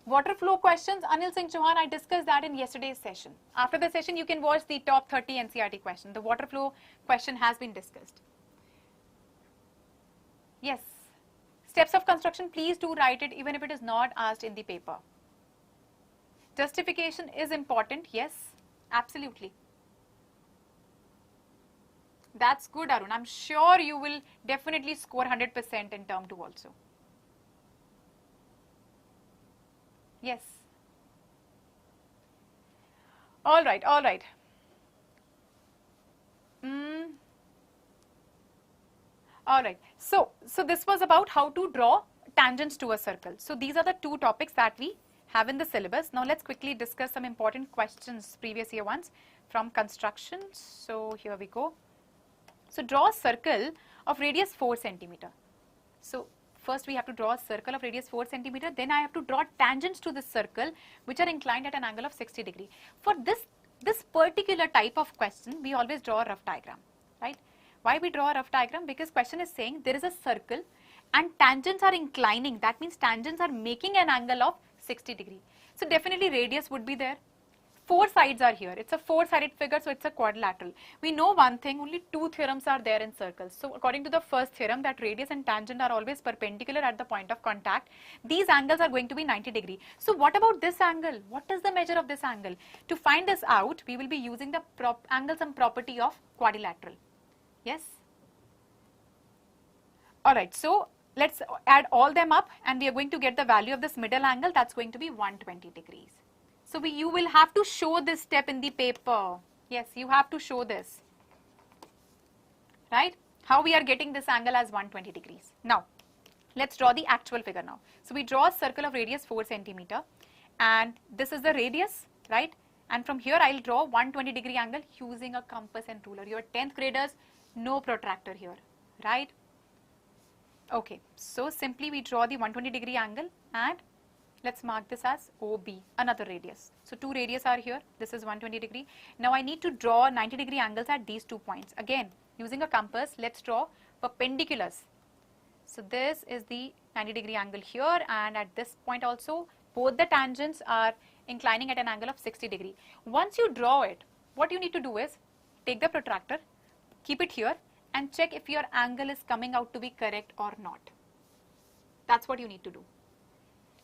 Water flow questions, Anil Singh Chauhan, I discussed that in yesterday's session. After the session, you can watch the top 30 NCERT question. The water flow question has been discussed. Yes. Steps of construction, please do write it even if it is not asked in the paper. Justification is important. Yes, absolutely. That's good, Arun. I'm sure you will definitely score 100% in term 2 also. Yes. All right. All right. So this was about how to draw tangents to a circle. So these are the two topics that we have in the syllabus. Now let's quickly discuss some important questions, previous year ones from construction. So here we go. So draw a circle of radius 4 centimeter. So first we have to draw a circle of radius 4 centimeter. Then I have to draw tangents to this circle which are inclined at an angle of 60 degree. For this particular type of question, we always draw a rough diagram, right? Why we draw a rough diagram? Because question is saying there is a circle and tangents are inclining. That means tangents are making an angle of 60 degree. So definitely radius would be there. 4 sides are here. It's a 4-sided figure, so it's a quadrilateral. We know one thing, only 2 theorems are there in circles. So according to the first theorem, that radius and tangent are always perpendicular at the point of contact. These angles are going to be 90 degree. So what about this angle? What is the measure of this angle? To find this out, we will be using the angle sum property of quadrilateral. Yes? Alright, so let's add all them up and we are going to get the value of this middle angle. That's going to be 120 degrees. So you will have to show this step in the paper. Yes, you have to show this. Right? How we are getting this angle as 120 degrees. Now, let's draw the actual figure now. So we draw a circle of radius 4 centimeter and this is the radius, right? And from here I'll draw 120 degree angle using a compass and ruler. Your 10th graders, no protractor here, right? Okay, so simply we draw the 120 degree angle and let's mark this as OB, another radius. So 2 radius are here. This is 120 degree. Now I need to draw 90 degree angles at these 2 points. Again, using a compass, let's draw perpendiculars. So this is the 90 degree angle here and at this point also, both the tangents are inclining at an angle of 60 degree. Once you draw it, what you need to do is take the protractor, keep it here and check if your angle is coming out to be correct or not. That's what you need to do.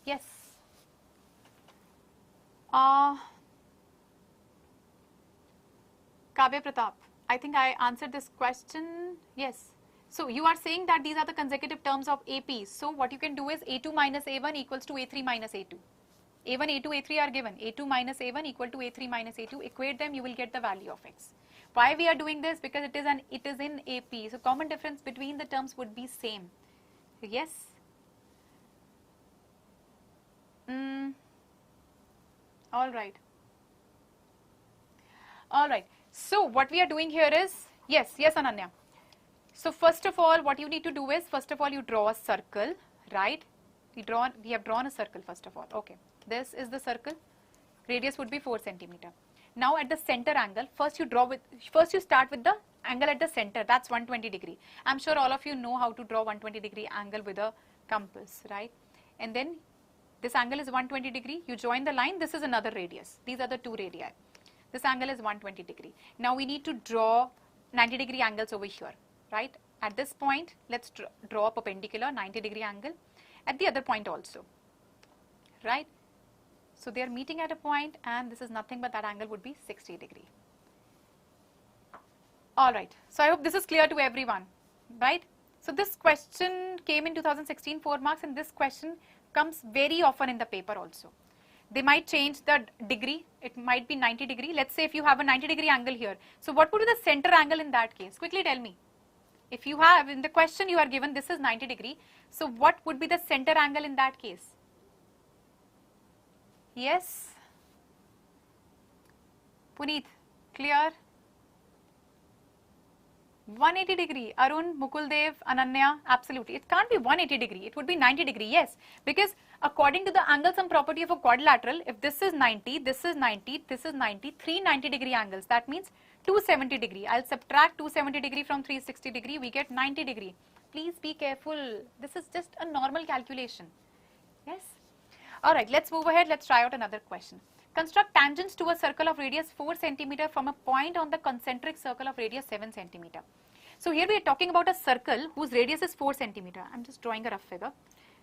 Yes. Kavya Pratap, I think I answered this question. Yes. So you are saying that these are the consecutive terms of AP. So what you can do is A2 minus A1 equals to A3 minus A2. A1, A2, A3 are given. A2 minus A1 equal to A3 minus A2. Equate them, you will get the value of X. Why we are doing this? Because it is in AP. So common difference between the terms would be same. Yes. All right. All right. So what we are doing here is, yes, Ananya. So first of all, what you need to do is, first of all, you draw a circle, right? We have drawn a circle first of all. Okay. This is the circle. Radius would be 4 centimeter. Now at the center angle, first you start with the angle at the center, that's 120 degree. I'm sure all of you know how to draw 120 degree angle with a compass, right? And then this angle is 120 degree, you join the line, this is another radius. These are the two radii. This angle is 120 degree. Now we need to draw 90 degree angles over here, right? At this point, let's draw a perpendicular 90 degree angle at the other point also, right? So they are meeting at a point and this is nothing but that angle would be 60 degree. Alright, so I hope this is clear to everyone, right? So this question came in 2016, 4 marks, and this question comes very often in the paper also. They might change the degree, it might be 90 degree. Let's say if you have a 90 degree angle here. So what would be the center angle in that case? Quickly tell me. If you have, in the question you are given this is 90 degree. So what would be the center angle in that case? Yes? Puneet, clear? 180 degree. Arun, Mukuldev, Ananya, absolutely. It can't be 180 degree. It would be 90 degree, yes. Because according to the angle sum property of a quadrilateral, if this is 90, this is 90, this is 90, 3 90 degree angles. That means 270 degree. I'll subtract 270 degree from 360 degree. We get 90 degree. Please be careful. This is just a normal calculation. Yes. Alright, let's move ahead. Let's try out another question. Construct tangents to a circle of radius 4 centimeter from a point on the concentric circle of radius 7 centimeter. So here we are talking about a circle whose radius is 4 centimeter. I'm just drawing a rough figure.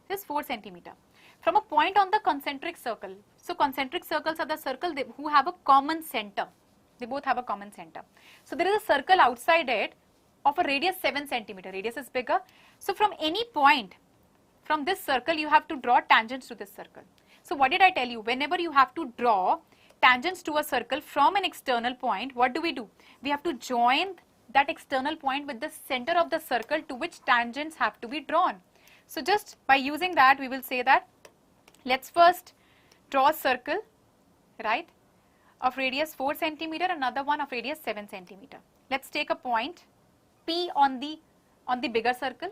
This is 4 centimeter. From a point on the concentric circle. So concentric circles are the circle who have a common center. They both have a common center. So there is a circle outside it of a radius 7 centimeter. Radius is bigger. So from any point from this circle you have to draw tangents to this circle. So what did I tell you? Whenever you have to draw tangents to a circle from an external point, what do? We have to join that external point with the center of the circle to which tangents have to be drawn. So just by using that, we will say that let's first draw a circle, right, of radius 4 centimeter, another one of radius 7 centimeter. Let's take a point P on the bigger circle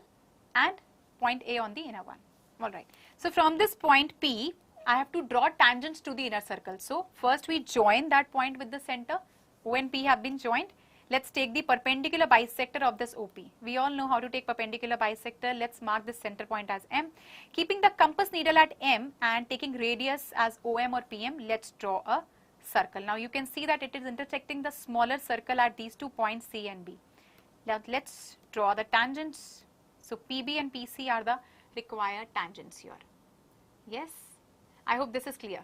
and point A on the inner one. Alright. So from this point P, I have to draw tangents to the inner circle. So first we join that point with the center. O and P have been joined. Let's take the perpendicular bisector of this OP. We all know how to take perpendicular bisector. Let's mark this center point as M. Keeping the compass needle at M and taking radius as OM or PM, let's draw a circle. Now you can see that it is intersecting the smaller circle at these 2 points C and B. Now let's draw the tangents. So PB and PC are the required tangents here. Yes? I hope this is clear.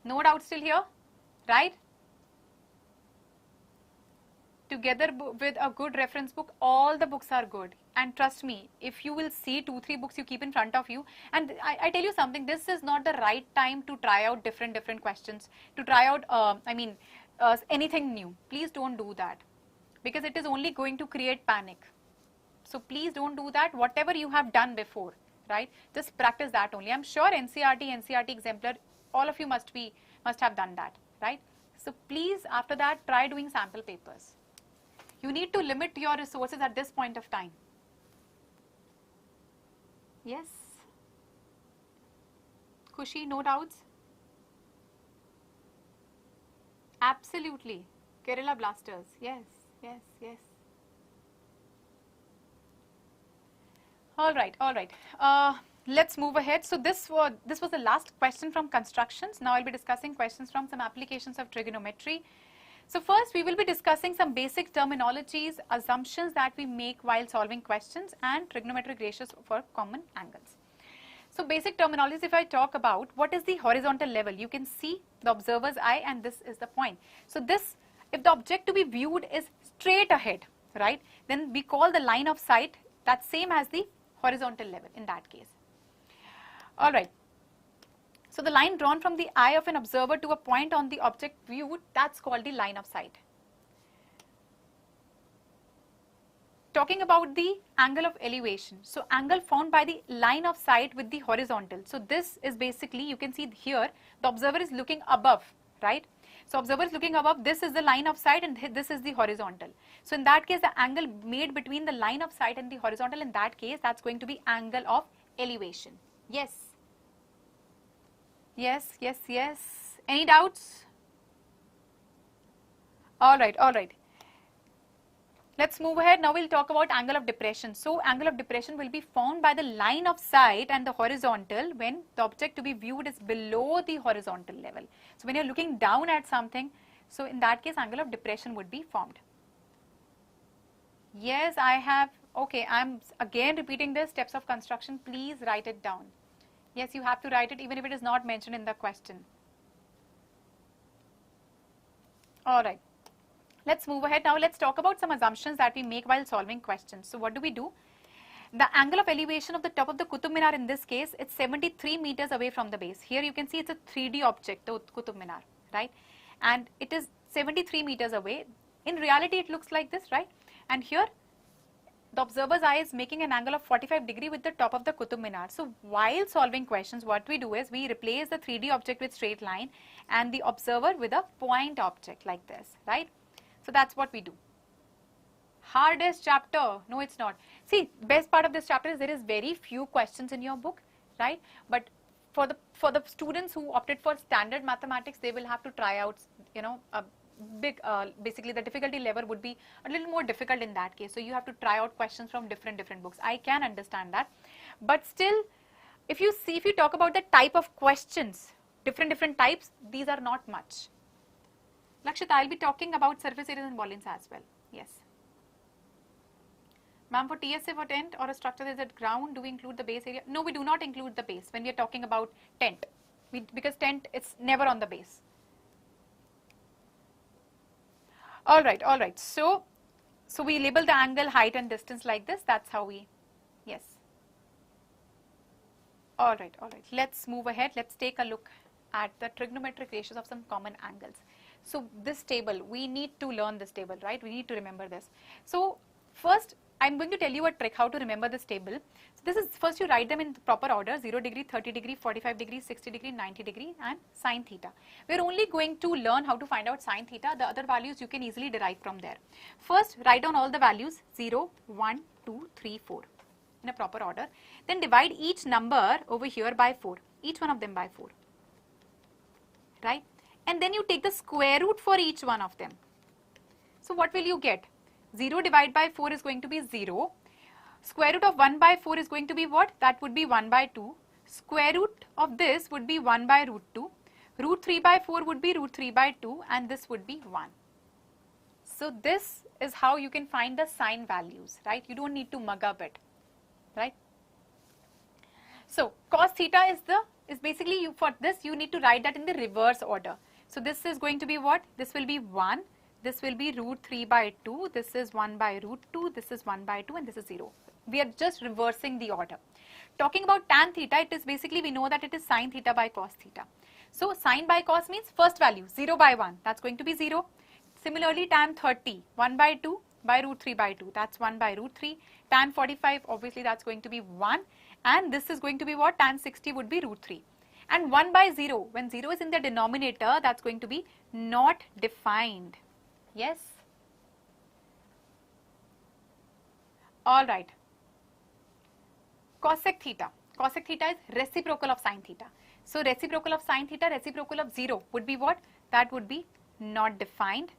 No doubt still here, right? Together with a good reference book, all the books are good. And trust me, if you will see 2-3 books you keep in front of you, and I tell you something, this is not the right time to try out different questions, to try out, anything new. Please don't do that, because it is only going to create panic. So please don't do that. Whatever you have done before, right? Just practice that only. I'm sure NCERT exemplar, all of you must have done that, right? So please, after that, try doing sample papers. You need to limit your resources at this point of time. Yes? Khushi, no doubts? Absolutely. Kerala Blasters. Yes, yes, yes. All right. Let's move ahead. So this was the last question from constructions. Now I'll be discussing questions from some applications of trigonometry. So first we will be discussing some basic terminologies, assumptions that we make while solving questions, and trigonometric ratios for common angles. So basic terminologies, if I talk about what is the horizontal level, you can see the observer's eye and this is the point. So this, if the object to be viewed is straight ahead, right, then we call the line of sight that same as the horizontal level in that case. Alright. So the line drawn from the eye of an observer to a point on the object viewed, that's called the line of sight. Talking about the angle of elevation. So angle found by the line of sight with the horizontal. So this is basically, you can see here, the observer is looking above, right? So observer is looking above, this is the line of sight and this is the horizontal. So in that case, the angle made between the line of sight and the horizontal, in that case, that's going to be angle of elevation. Yes. Yes, yes, yes. Any doubts? All right, all right. Let's move ahead. Now we'll talk about angle of depression. So angle of depression will be formed by the line of sight and the horizontal when the object to be viewed is below the horizontal level. So when you're looking down at something, so in that case angle of depression would be formed. Yes, I have. Okay, I'm again repeating the steps of construction. Please write it down. Yes, you have to write it even if it is not mentioned in the question. All right. Let's move ahead. Now let's talk about some assumptions that we make while solving questions. So what do? The angle of elevation of the top of the Qutub Minar in this case, it's 73 meters away from the base. Here you can see it's a 3D object, the Qutub Minar, right? And it is 73 meters away. In reality, it looks like this, right? And here, the observer's eye is making an angle of 45 degree with the top of the Qutub Minar. So while solving questions, what we do is we replace the 3D object with straight line and the observer with a point object like this, right? So that's what we do. Hardest chapter? No, it's not. See, best part of this chapter is there is very few questions in your book, right? But for the students who opted for standard mathematics, they will have to try out, you know, a big, basically the difficulty level would be a little more difficult in that case. So you have to try out questions from different books. I can understand that. But still, if you talk about the type of questions, different types, these are not much. Lakshita, I'll be talking about surface areas and volumes as well. Yes. Ma'am, for TSA for tent or a structure that is at ground, do we include the base area? No, we do not include the base when we are talking about tent. Because tent, it's never on the base. All right. So we label the angle, height and distance like this. That's how we, yes. All right. Let's move ahead. Let's take a look at the trigonometric ratios of some common angles. So this table, we need to learn this table, right? We need to remember this. So first, I'm going to tell you a trick how to remember this table. So this is, first you write them in proper order, 0 degree, 30 degree, 45 degree, 60 degree, 90 degree and sine theta. We're only going to learn how to find out sine theta. The other values you can easily derive from there. First, write down all the values 0, 1, 2, 3, 4 in a proper order. Then divide each number over here by 4, each one of them by 4, right? And then you take the square root for each one of them. So what will you get? 0 divided by 4 is going to be 0. Square root of 1 by 4 is going to be what? That would be 1 by 2. Square root of this would be 1 by root 2. Root 3 by 4 would be root 3 by 2 and this would be 1. So this is how you can find the sine values, right? You don't need to mug up it, right? So cos theta is basically, for this you need to write that in the reverse order. So this is going to be what? This will be 1. This will be root 3 by 2, this is 1 by root 2, this is 1 by 2 and this is 0. We are just reversing the order. Talking about tan theta, it is basically, we know that it is sine theta by cos theta. So sine by cos means first value, 0 by 1, that's going to be 0. Similarly, tan 30, 1 by 2 by root 3 by 2, that's 1 by root 3. Tan 45, obviously that's going to be 1 and this is going to be what? Tan 60 would be root 3. And 1 by 0, when 0 is in the denominator, that's going to be not defined. Yes. All right. Cosec theta. Cosec theta is reciprocal of sine theta. So reciprocal of sine theta, reciprocal of 0 would be what? That would be not defined.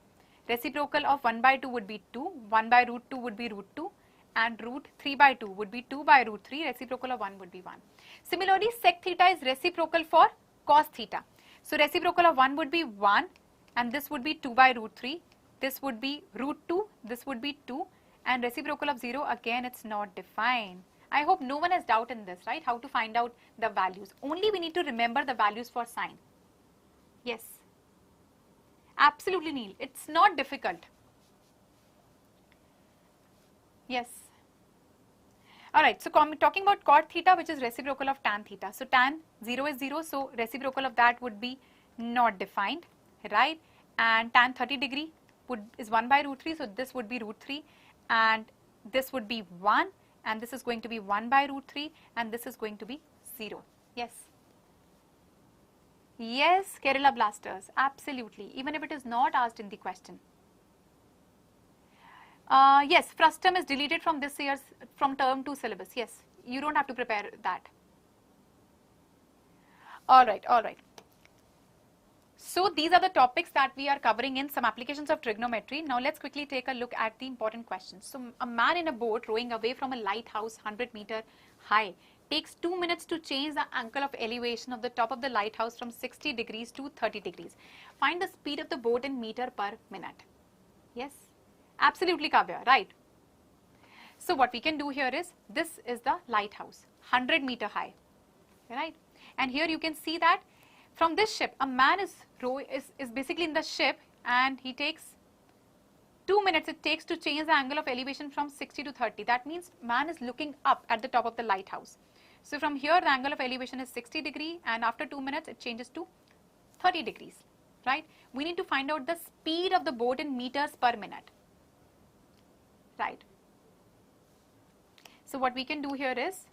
Reciprocal of 1 by 2 would be 2. 1 by root 2 would be root 2. And root 3 by 2 would be 2 by root 3. Reciprocal of 1 would be 1. Similarly, sec theta is reciprocal for cos theta. So reciprocal of 1 would be 1 and this would be 2 by root 3. This would be root 2, this would be 2 and reciprocal of 0, again it's not defined. I hope no one has doubt in this, right? How to find out the values. Only we need to remember the values for sine. Yes. Absolutely, Neil. It's not difficult. Yes. Alright, so talking about cot theta, which is reciprocal of tan theta. So tan 0 is 0, so reciprocal of that would be not defined, right? And tan 30 degree is 1 by root 3, so this would be root 3 and this would be 1 and this is going to be 1 by root 3 and this is going to be 0. Yes. Yes, Kerala Blasters, absolutely, even if it is not asked in the question. Yes, frustum is deleted from this year's, from term 2 syllabus. Yes, you don't have to prepare that. Alright. So these are the topics that we are covering in some applications of trigonometry. Now let's quickly take a look at the important questions. So a man in a boat rowing away from a lighthouse 100-meter high takes 2 minutes to change the angle of elevation of the top of the lighthouse from 60 degrees to 30 degrees. Find the speed of the boat in meter per minute. Yes, absolutely, Kavya, right. So what we can do here is, this is the lighthouse, 100-meter high, right? And here you can see that from this ship, a man is basically in the ship, and he takes 2 minutes it takes to change the angle of elevation from 60 to 30. That means man is looking up at the top of the lighthouse. So from here the angle of elevation is 60 degree, and after 2 minutes it changes to 30 degrees, right? We need to find out the speed of the boat in meters per minute, right? So what we can do here is,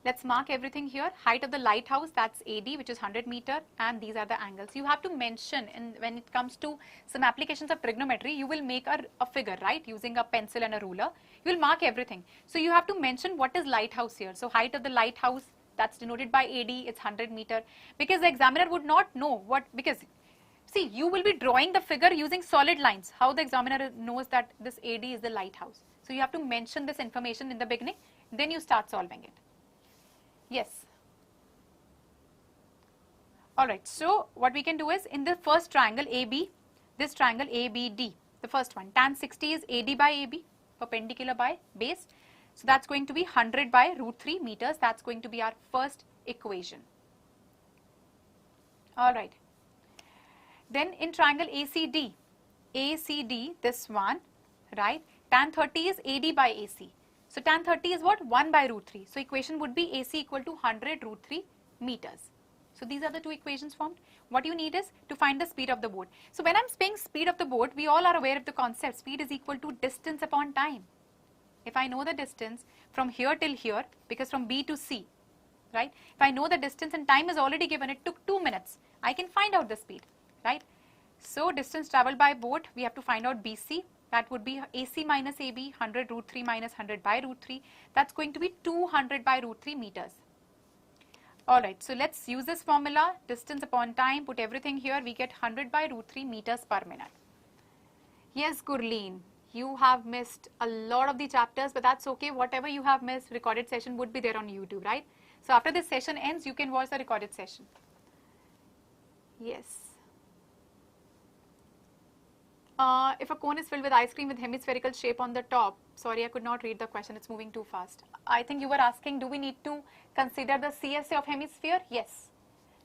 let's mark everything here. Height of the lighthouse, that's AD, which is 100 meter, and these are the angles. You have to mention, when it comes to some applications of trigonometry, you will make a figure, right, using a pencil and a ruler. You will mark everything. So you have to mention what is lighthouse here. So height of the lighthouse, that's denoted by AD, it's 100 meter, because the examiner would not know what, because see, you will be drawing the figure using solid lines. How the examiner knows that this AD is the lighthouse? So you have to mention this information in the beginning, then you start solving it. Yes. Alright, so what we can do is, in the first triangle AB, this triangle ABD, the first one, tan 60 is AD by AB, perpendicular by base. So that's going to be 100 by root 3 meters. That's going to be our first equation. Alright. Then in triangle ACD, this one, right, tan 30 is AD by AC. So tan 30 is what? 1 by root 3. So equation would be AC equal to 100 root 3 meters. So these are the two equations formed. What you need is to find the speed of the boat. So when I'm saying speed of the boat, we all are aware of the concept. Speed is equal to distance upon time. If I know the distance from here till here, because from B to C, right? If I know the distance and time is already given, it took 2 minutes, I can find out the speed, right? So distance traveled by boat, we have to find out BC. That would be AC minus AB, 100 root 3 minus 100 by root 3. That's going to be 200 by root 3 meters. Alright, so let's use this formula, distance upon time, put everything here, we get 100 by root 3 meters per minute. Yes, Gurleen, you have missed a lot of the chapters, but that's okay. Whatever you have missed, recorded session would be there on YouTube, right? So after this session ends, you can watch the recorded session. Yes. If a cone is filled with ice cream with hemispherical shape on the top, sorry, I could not read the question, it's moving too fast. I think you were asking, do we need to consider the CSA of hemisphere? Yes,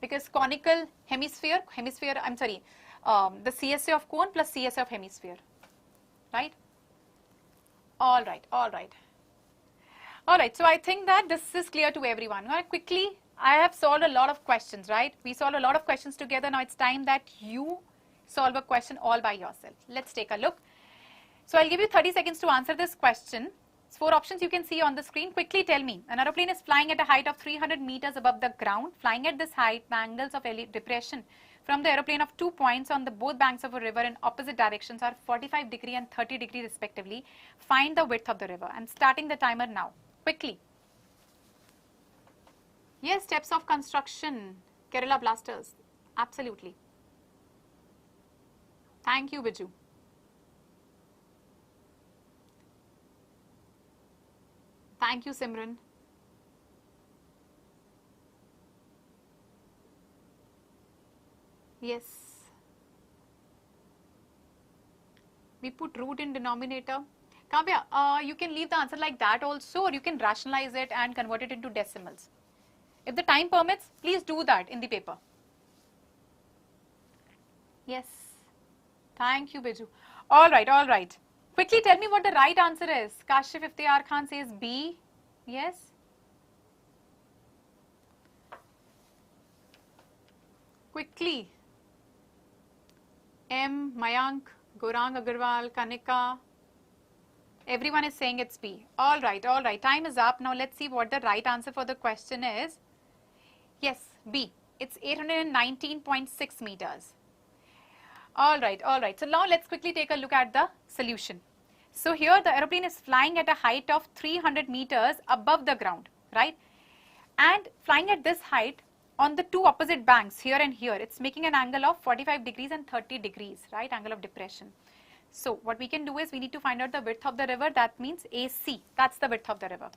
because conical hemisphere, the CSA of cone plus CSA of hemisphere, right? All right. So I think that this is clear to everyone. Now, quickly, I have solved a lot of questions, right? We solved a lot of questions together. Now it's time that you solve a question all by yourself. Let's take a look. So I'll give you 30 seconds to answer this question. It's 4 options you can see on the screen. Quickly tell me, an aeroplane is flying at a height of 300 meters above the ground. Flying at this height, the angles of depression from the aeroplane of 2 points on the both banks of a river in opposite directions are 45 degree and 30 degree respectively. Find the width of the river. I'm starting the timer now. Quickly. Yes, steps of construction. Kerala Blasters. Absolutely. Thank you, Viju. Thank you, Simran. Yes. We put root in denominator. Kavya, you can leave the answer like that also, or you can rationalize it and convert it into decimals. If the time permits, please do that in the paper. Yes. Thank you, Biju. All right. Quickly tell me what the right answer is. Kashif Iftikhar Khan says B. Yes. Quickly. M, Mayank, Gaurang Agarwal, Kanika. Everyone is saying it's B. All right. Time is up. Now let's see what the right answer for the question is. Yes, B. It's 819.6 meters. All right. So now let's quickly take a look at the solution. So here the aeroplane is flying at a height of 300 meters above the ground, right? And flying at this height, on the two opposite banks here and here, it's making an angle of 45 degrees and 30 degrees, right? Angle of depression. So what we can do is we need to find out the width of the river. That means AC. That's the width of the river,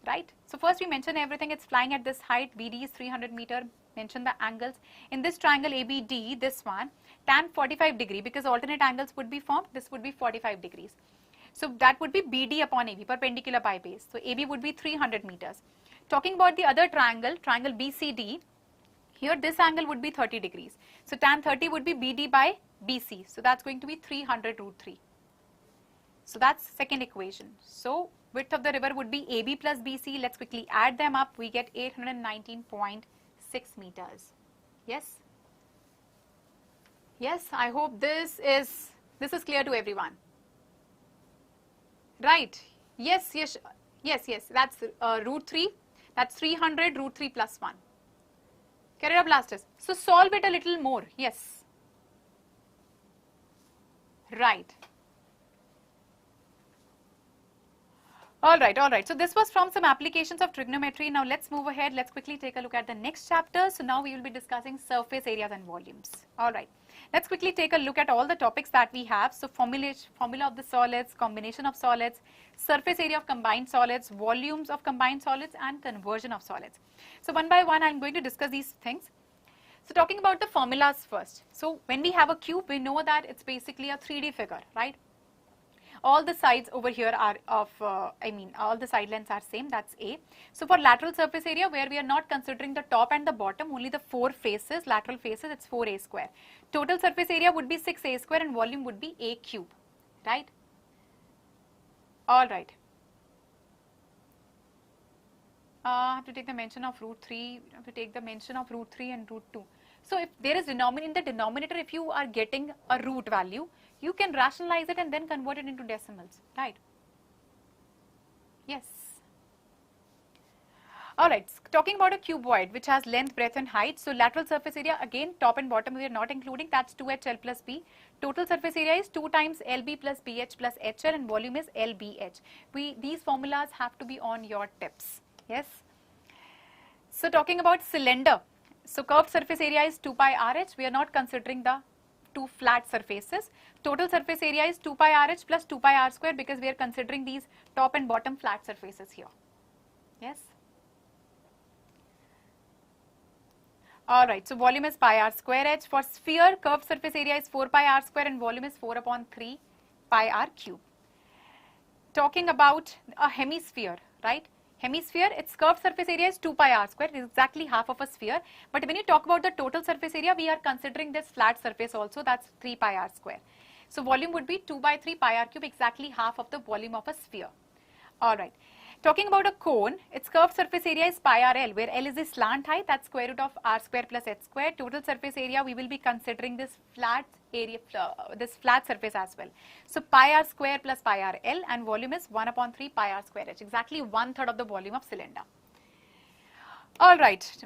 right? So first we mention everything. It's flying at this height. BD is 300 meter. Mention the angles. In this triangle ABD, this one, tan 45 degree, because alternate angles would be formed. This would be 45 degrees. So that would be BD upon AB, perpendicular by base. So AB would be 300 meters. Talking about the other triangle, triangle BCD, here this angle would be 30 degrees. So tan 30 would be BD by BC. So that's going to be 300 root 3. So that's second equation. So width of the river would be AB plus BC. Let's quickly add them up. We get 819.6 meters. Yes? Yes, I hope this is clear to everyone. Right. Yes, yes, yes, yes. That's root 3. That's 300 root 3 plus 1. Keratoblastist. So solve it a little more. Yes. Right. All right, all right. So this was from some applications of trigonometry. Now let's move ahead. Let's quickly take a look at the next chapter. So now we will be discussing surface areas and volumes. All right. Let's quickly take a look at all the topics that we have. So formula of the solids, combination of solids, surface area of combined solids, volumes of combined solids, and conversion of solids. So one by one, I'm going to discuss these things. So talking about the formulas first. So when we have a cube, we know that it's basically a 3D figure, right? All the sides over here are of, all the side lengths are same, that's A. So for lateral surface area, where we are not considering the top and the bottom, only the 4 faces, lateral faces, it's 4A square. Total surface area would be 6A square and volume would be A cube, right? All right. I have to take the mention of root 3, I have to take the mention of root 3 and root 2. So if there is in the denominator, if you are getting a root value, you can rationalize it and then convert it into decimals, right? Yes. Alright, talking about a cuboid which has length, breadth and height. So lateral surface area, again top and bottom we are not including, that's 2HL plus B. Total surface area is 2 times LB plus BH plus HL and volume is LBH. These formulas have to be on your tips, yes. So talking about cylinder, so curved surface area is 2 pi RH, we are not considering the two flat surfaces. Total surface area is 2 pi RH plus 2 pi R square because we are considering these top and bottom flat surfaces here. Yes. Alright, so volume is pi R square H. For sphere, curved surface area is 4 pi R square and volume is 4 upon 3 pi R cube. Talking about a hemisphere, right? Hemisphere, its curved surface area is 2 pi R square, it is exactly half of a sphere. But when you talk about the total surface area, we are considering this flat surface also, that's 3 pi R square. So volume would be 2 by 3 pi R cube, exactly half of the volume of a sphere. Alright. Talking about a cone, its curved surface area is pi R L, where L is the slant height, that's square root of R square plus H square. Total surface area, we will be considering this flat area, this flat surface as well. So pi R square plus pi R L and volume is 1 upon 3 pi R square H, exactly 1/3 of the volume of cylinder. Alright,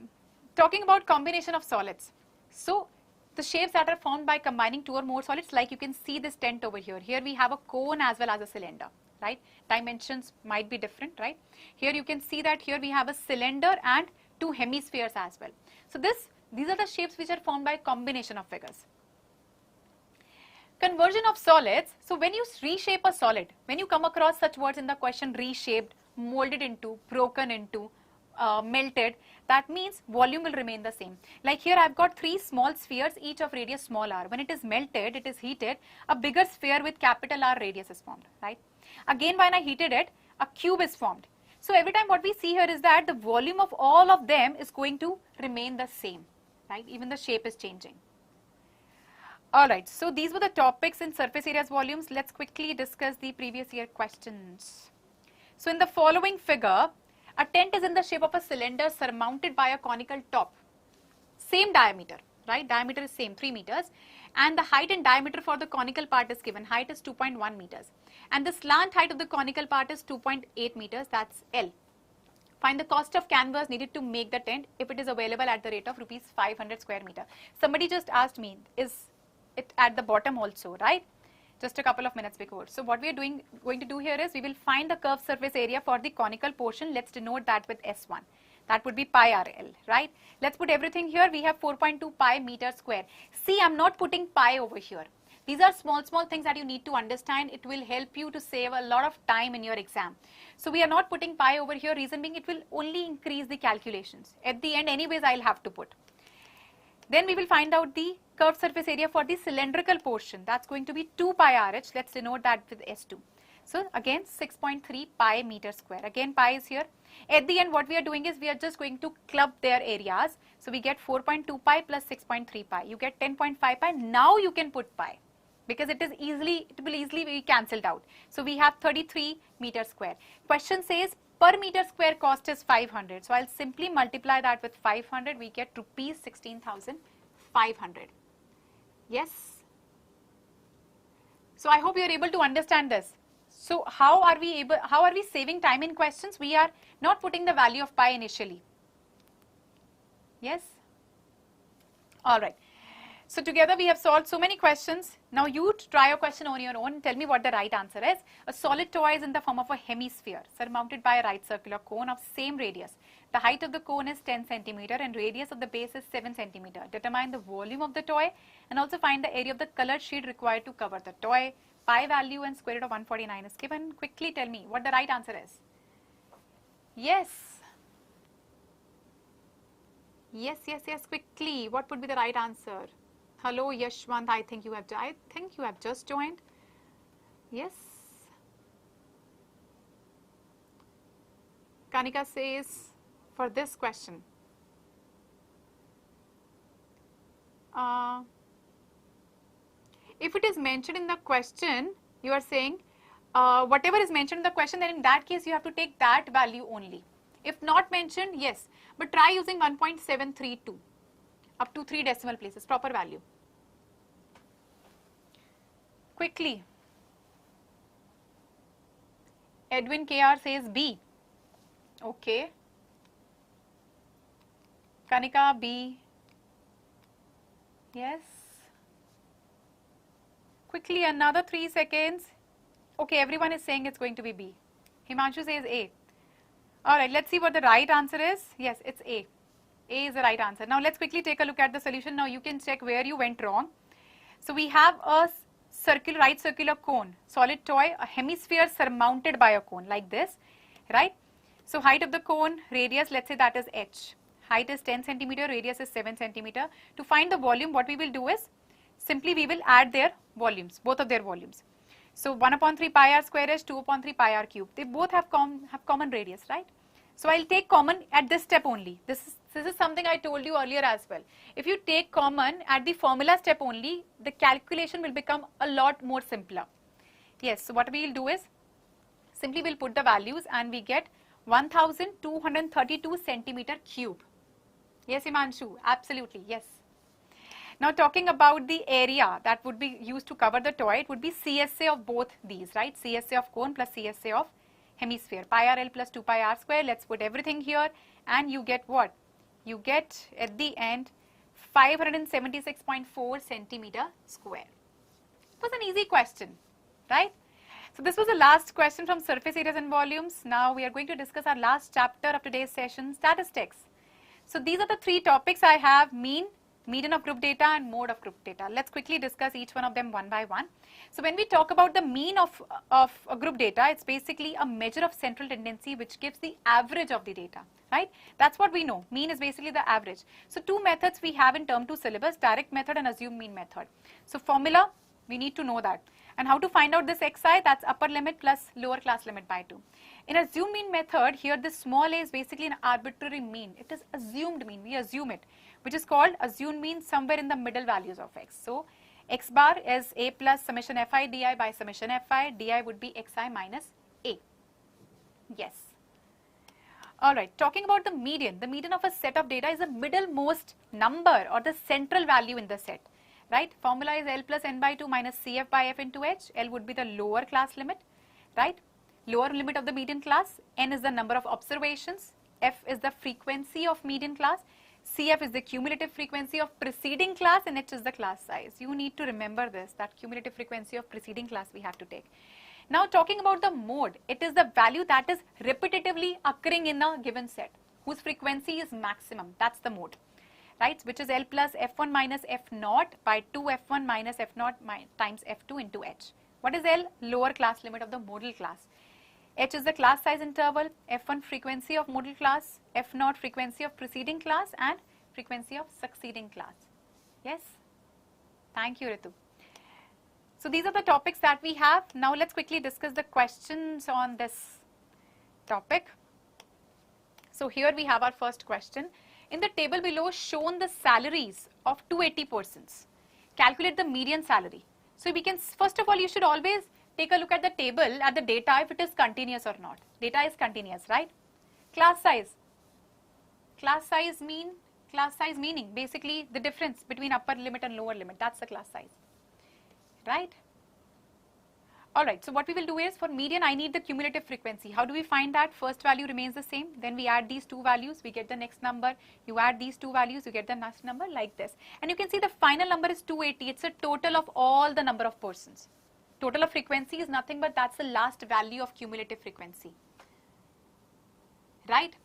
talking about combination of solids. So the shapes that are formed by combining 2 or more solids, like you can see this tent over here. Here we have a cone as well as a cylinder, right? Dimensions might be different, right? Here you can see that here we have a cylinder and 2 hemispheres as well. So these are the shapes which are formed by combination of figures. Conversion of solids. So when you reshape a solid, when you come across such words in the question, reshaped, molded into, broken into, melted, that means volume will remain the same. Like here I've got 3 small spheres, each of radius small r. When it is melted, it is heated, a bigger sphere with capital R radius is formed, right? Again, when I heated it, a cube is formed. So every time what we see here is that the volume of all of them is going to remain the same, right? Even the shape is changing. Alright, so these were the topics in surface areas, volumes. Let's quickly discuss the previous year questions. So in the following figure, a tent is in the shape of a cylinder surmounted by a conical top. Same diameter, right? Diameter is same, 3 meters. And the height and diameter for the conical part is given. Height is 2.1 meters. And the slant height of the conical part is 2.8 meters, that's L. Find the cost of canvas needed to make the tent if it is available at the rate of rupees 500 square meter. Somebody just asked me, is it at the bottom also, right? Just a couple of minutes before. So what we are going to do here is we will find the curved surface area for the conical portion. Let's denote that with S1. That would be pi RL, right? Let's put everything here. We have 4.2 pi meter square. See, I'm not putting pi over here. These are small things that you need to understand. It will help you to save a lot of time in your exam. So we are not putting pi over here. Reason being, it will only increase the calculations. At the end, anyways, I'll have to put. Then we will find out the curved surface area for the cylindrical portion. That's going to be 2 pi RH. Let's denote that with S2. So again, 6.3 pi meter square. Again, pi is here. At the end, what we are doing is we are just going to club their areas. So we get 4.2 pi plus 6.3 pi. You get 10.5 pi. Now you can put pi, because it will easily be cancelled out. So we have 33 meter square. Question says per meter square cost is 500. So I'll simply multiply that with 500. We get rupees 16,500. Yes. So I hope you are able to understand this. So how are we saving time in questions? We are not putting the value of pi initially. Yes. All right. So together we have solved so many questions. Now you try a question on your own and tell me what the right answer is. A solid toy is in the form of a hemisphere surmounted by a right circular cone of same radius. The height of the cone is 10 centimeter and radius of the base is 7 centimeter. Determine the volume of the toy and also find the area of the colored sheet required to cover the toy. Pi value and square root of 149 is given. Quickly tell me what the right answer is. Yes. Yes, quickly. What would be the right answer? Hello, Yashwant. I think you have just joined. Yes. Kanika says for this question. If it is mentioned in the question, you are saying whatever is mentioned in the question, then in that case you have to take that value only. If not mentioned, yes, but try using 1.732 up to 3 decimal places, proper value. Quickly. Edwin KR says B. Okay. Kanika B. Yes. Quickly, another 3 seconds. Okay, everyone is saying it's going to be B. Himanshu says A. Alright, let's see what the right answer is. Yes, it's A. A is the right answer. Now let's quickly take a look at the solution. Now you can check where you went wrong. So we have a right circular cone, solid toy, a hemisphere surmounted by a cone like this, right? So height of the cone, radius, let's say that is H. Height is 10 centimeter, radius is 7 centimeter. To find the volume, what we will do is simply we will add their volumes, both of their volumes. So 1 upon 3 pi r square is 2 upon 3 pi r cube. They both have common radius, right? So I'll take common at this step only. This is something I told you earlier as well. If you take common at the formula step only, the calculation will become a lot more simpler. Yes, so what we will do is simply we'll put the values and we get 1232 centimeter cube. Yes, Imanshu, absolutely, yes. Now talking about the area that would be used to cover the toy, it would be CSA of both these, right? CSA of cone plus CSA of hemisphere. Pi RL plus 2 pi r square. Let's put everything here and you get what? You get at the end 576.4 centimeter square. It was an easy question, right? So this was the last question from surface areas and volumes. Now we are going to discuss our last chapter of today's session, statistics. So these are the 3 topics I have: mean, median of group data and mode of group data. Let's quickly discuss each one of them one by one. So when we talk about the mean of a group data, it's basically a measure of central tendency which gives the average of the data, right? That's what we know. Mean is basically the average. So 2 methods we have in term 2 syllabus, direct method and assumed mean method. So formula, we need to know that. And how to find out this xi, that's upper limit plus lower class limit by 2. In assumed mean method, here this small a is basically an arbitrary mean. It is assumed mean, we assume it, which is called assumed mean somewhere in the middle values of x. So x bar is a plus summation fi di by summation fi, di would be xi minus a. Yes. Alright, talking about the median of a set of data is the middlemost number or the central value in the set, right? Formula is L plus n by 2 minus Cf by f into h. L would be the lower class limit, right? Lower limit of the median class. N is the number of observations. F is the frequency of median class. Cf is the cumulative frequency of preceding class and h is the class size. You need to remember this, that cumulative frequency of preceding class we have to take. Now talking about the mode, it is the value that is repetitively occurring in a given set. whose frequency is maximum. That's the mode, right? Which is L plus F1 minus F0 by 2 F1 minus F0 times F2 into H. What is L? Lower class limit of the modal class. H is the class size interval, F1 frequency of modal class, F0 frequency of preceding class, and frequency of succeeding class. Yes? Thank you, Ritu. So these are the topics that we have. Now let's quickly discuss the questions on this topic. So here we have our first question. In the table below, shown the salaries of 280 persons. Calculate the median salary. So we can, first of all, you should always take a look at the table, at the data, if it is continuous or not. Data is continuous, right? Class size. Class size meaning basically the difference between upper limit and lower limit. That's the class size, right? Alright, so what we will do is, for median, I need the cumulative frequency. How do we find that? First value remains the same, then we add these two values, we get the next number. You add these two values, you get the next number, like this. And you can see the final number is 280. It's a total of all the number of persons. Total of frequency is nothing but that's the last value of cumulative frequency, right?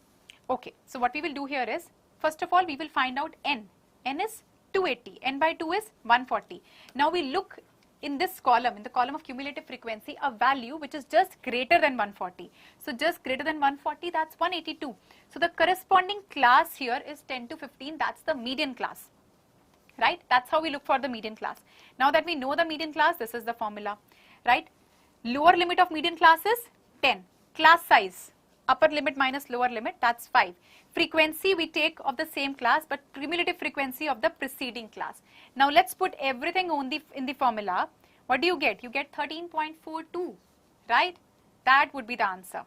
Okay, so what we will do here is, first of all, we will find out n. N is 280, n by 2 is 140. Now we look in this column, in the column of cumulative frequency, a value which is just greater than 140. So just greater than 140, that's 182. So the corresponding class here is 10 to 15, that's the median class, right? That's how we look for the median class. Now that we know the median class, this is the formula, right? Lower limit of median class is 10. Class size, upper limit minus lower limit, that's 5. Frequency we take of the same class, but cumulative frequency of the preceding class. Now let's put everything in the formula. What do you get? You get 13.42, right? That would be the answer.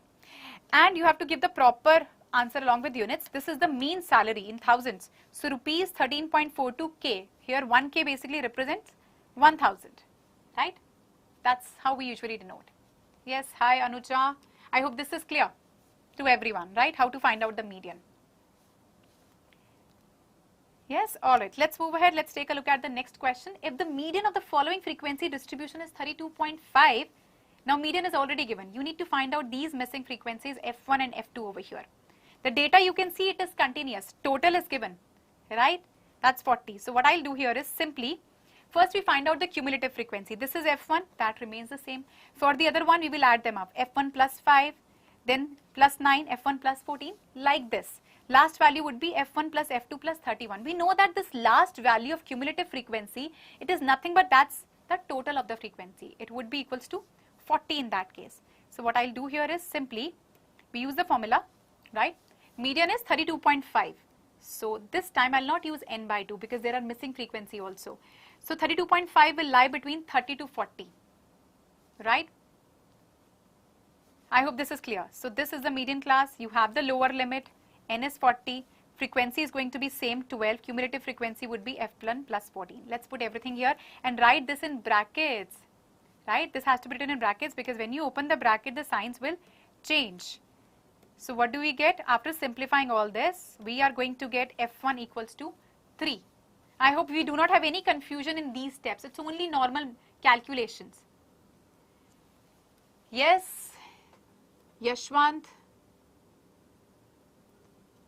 And you have to give the proper answer along with units. This is the mean salary in thousands. So rupees 13.42k. Here 1k basically represents 1000, right? That's how we usually denote. Yes, hi Anuja. I hope this is clear to everyone, right? How to find out the median. Yes, alright. Let's move ahead. Let's take a look at the next question. If the median of the following frequency distribution is 32.5, now median is already given. You need to find out these missing frequencies F1 and F2 over here. The data you can see it is continuous. Total is given, right? That's 40. So what I'll do here is simply, first we find out the cumulative frequency. This is F1, that remains the same. For the other one, we will add them up. F1 plus 5, then plus 9, F1 plus 14, like this. Last value would be F1 plus F2 plus 31. We know that this last value of cumulative frequency, it is nothing but that's the total of the frequency. It would be equals to 40 in that case. So what I'll do here is simply, we use the formula, right? Median is 32.5. So this time I'll not use n by 2 because there are missing frequency also. So 32.5 will lie between 30 to 40, right? I hope this is clear. So this is the median class. You have the lower limit. N is 40, frequency is going to be same 12, cumulative frequency would be F1 plus 14. Let's put everything here and write this in brackets, right? This has to be written in brackets because when you open the bracket, the signs will change. So what do we get? After simplifying all this, we are going to get F1 equals to 3. I hope we do not have any confusion in these steps. It's only normal calculations. Yes, Yashwant,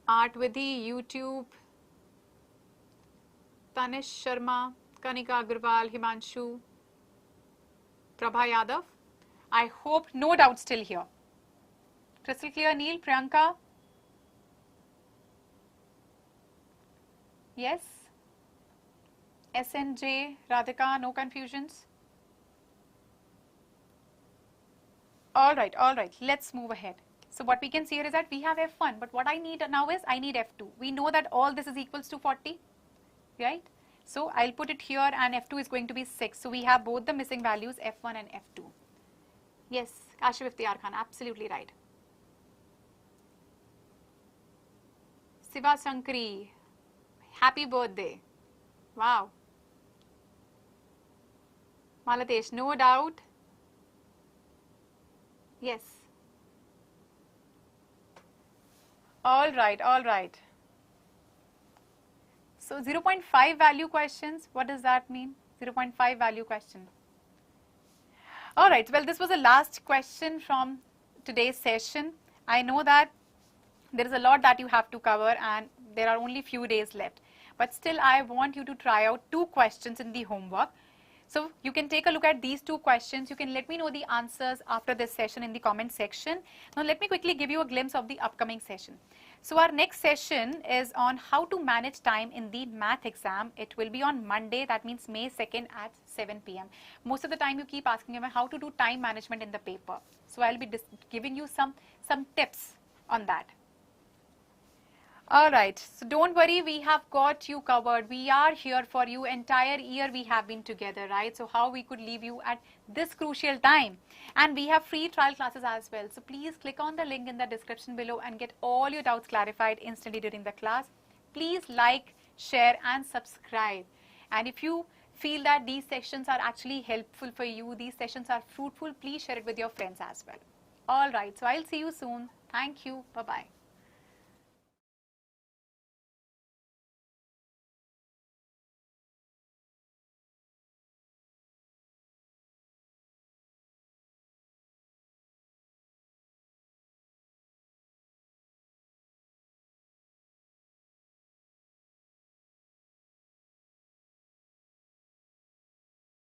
Art Vidhi, YouTube, Tanish Sharma, Kanika Agarwal, Himanshu, Prabha Yadav. I hope no doubt still here. Crystal clear, Neil, Priyanka? Yes? SNJ, Radhika, no confusions? Alright, let's move ahead. So what we can see here is that we have F1, but what I need now is I need F2. We know that all this is equals to 40, right? So I'll put it here and F2 is going to be 6. So we have both the missing values F1 and F2. Yes, Kashif Iftikhar Khan, absolutely right. Siva Shankari, happy birthday. Wow. Malatesh, no doubt. Yes. All right. So 0.5 value questions, what does that mean? 0.5 value question. All right, well, this was the last question from today's session. I know that There is a lot that you have to cover and there are only few days left. But still I want you to try out 2 questions in the homework. So you can take a look at these 2 questions. You can let me know the answers after this session in the comment section. Now let me quickly give you a glimpse of the upcoming session. So our next session is on how to manage time in the math exam. It will be on Monday, that means May 2nd at 7 p.m. Most of the time you keep asking me how to do time management in the paper. So I'll be giving you some tips on that. Alright, so don't worry, we have got you covered. We are here for you. Entire year we have been together, right? So how we could leave you at this crucial time. And we have free trial classes as well. So please click on the link in the description below and get all your doubts clarified instantly during the class. Please like, share and subscribe. And if you feel that these sessions are actually helpful for you, these sessions are fruitful, please share it with your friends as well. Alright, so I'll see you soon. Thank you. Bye-bye.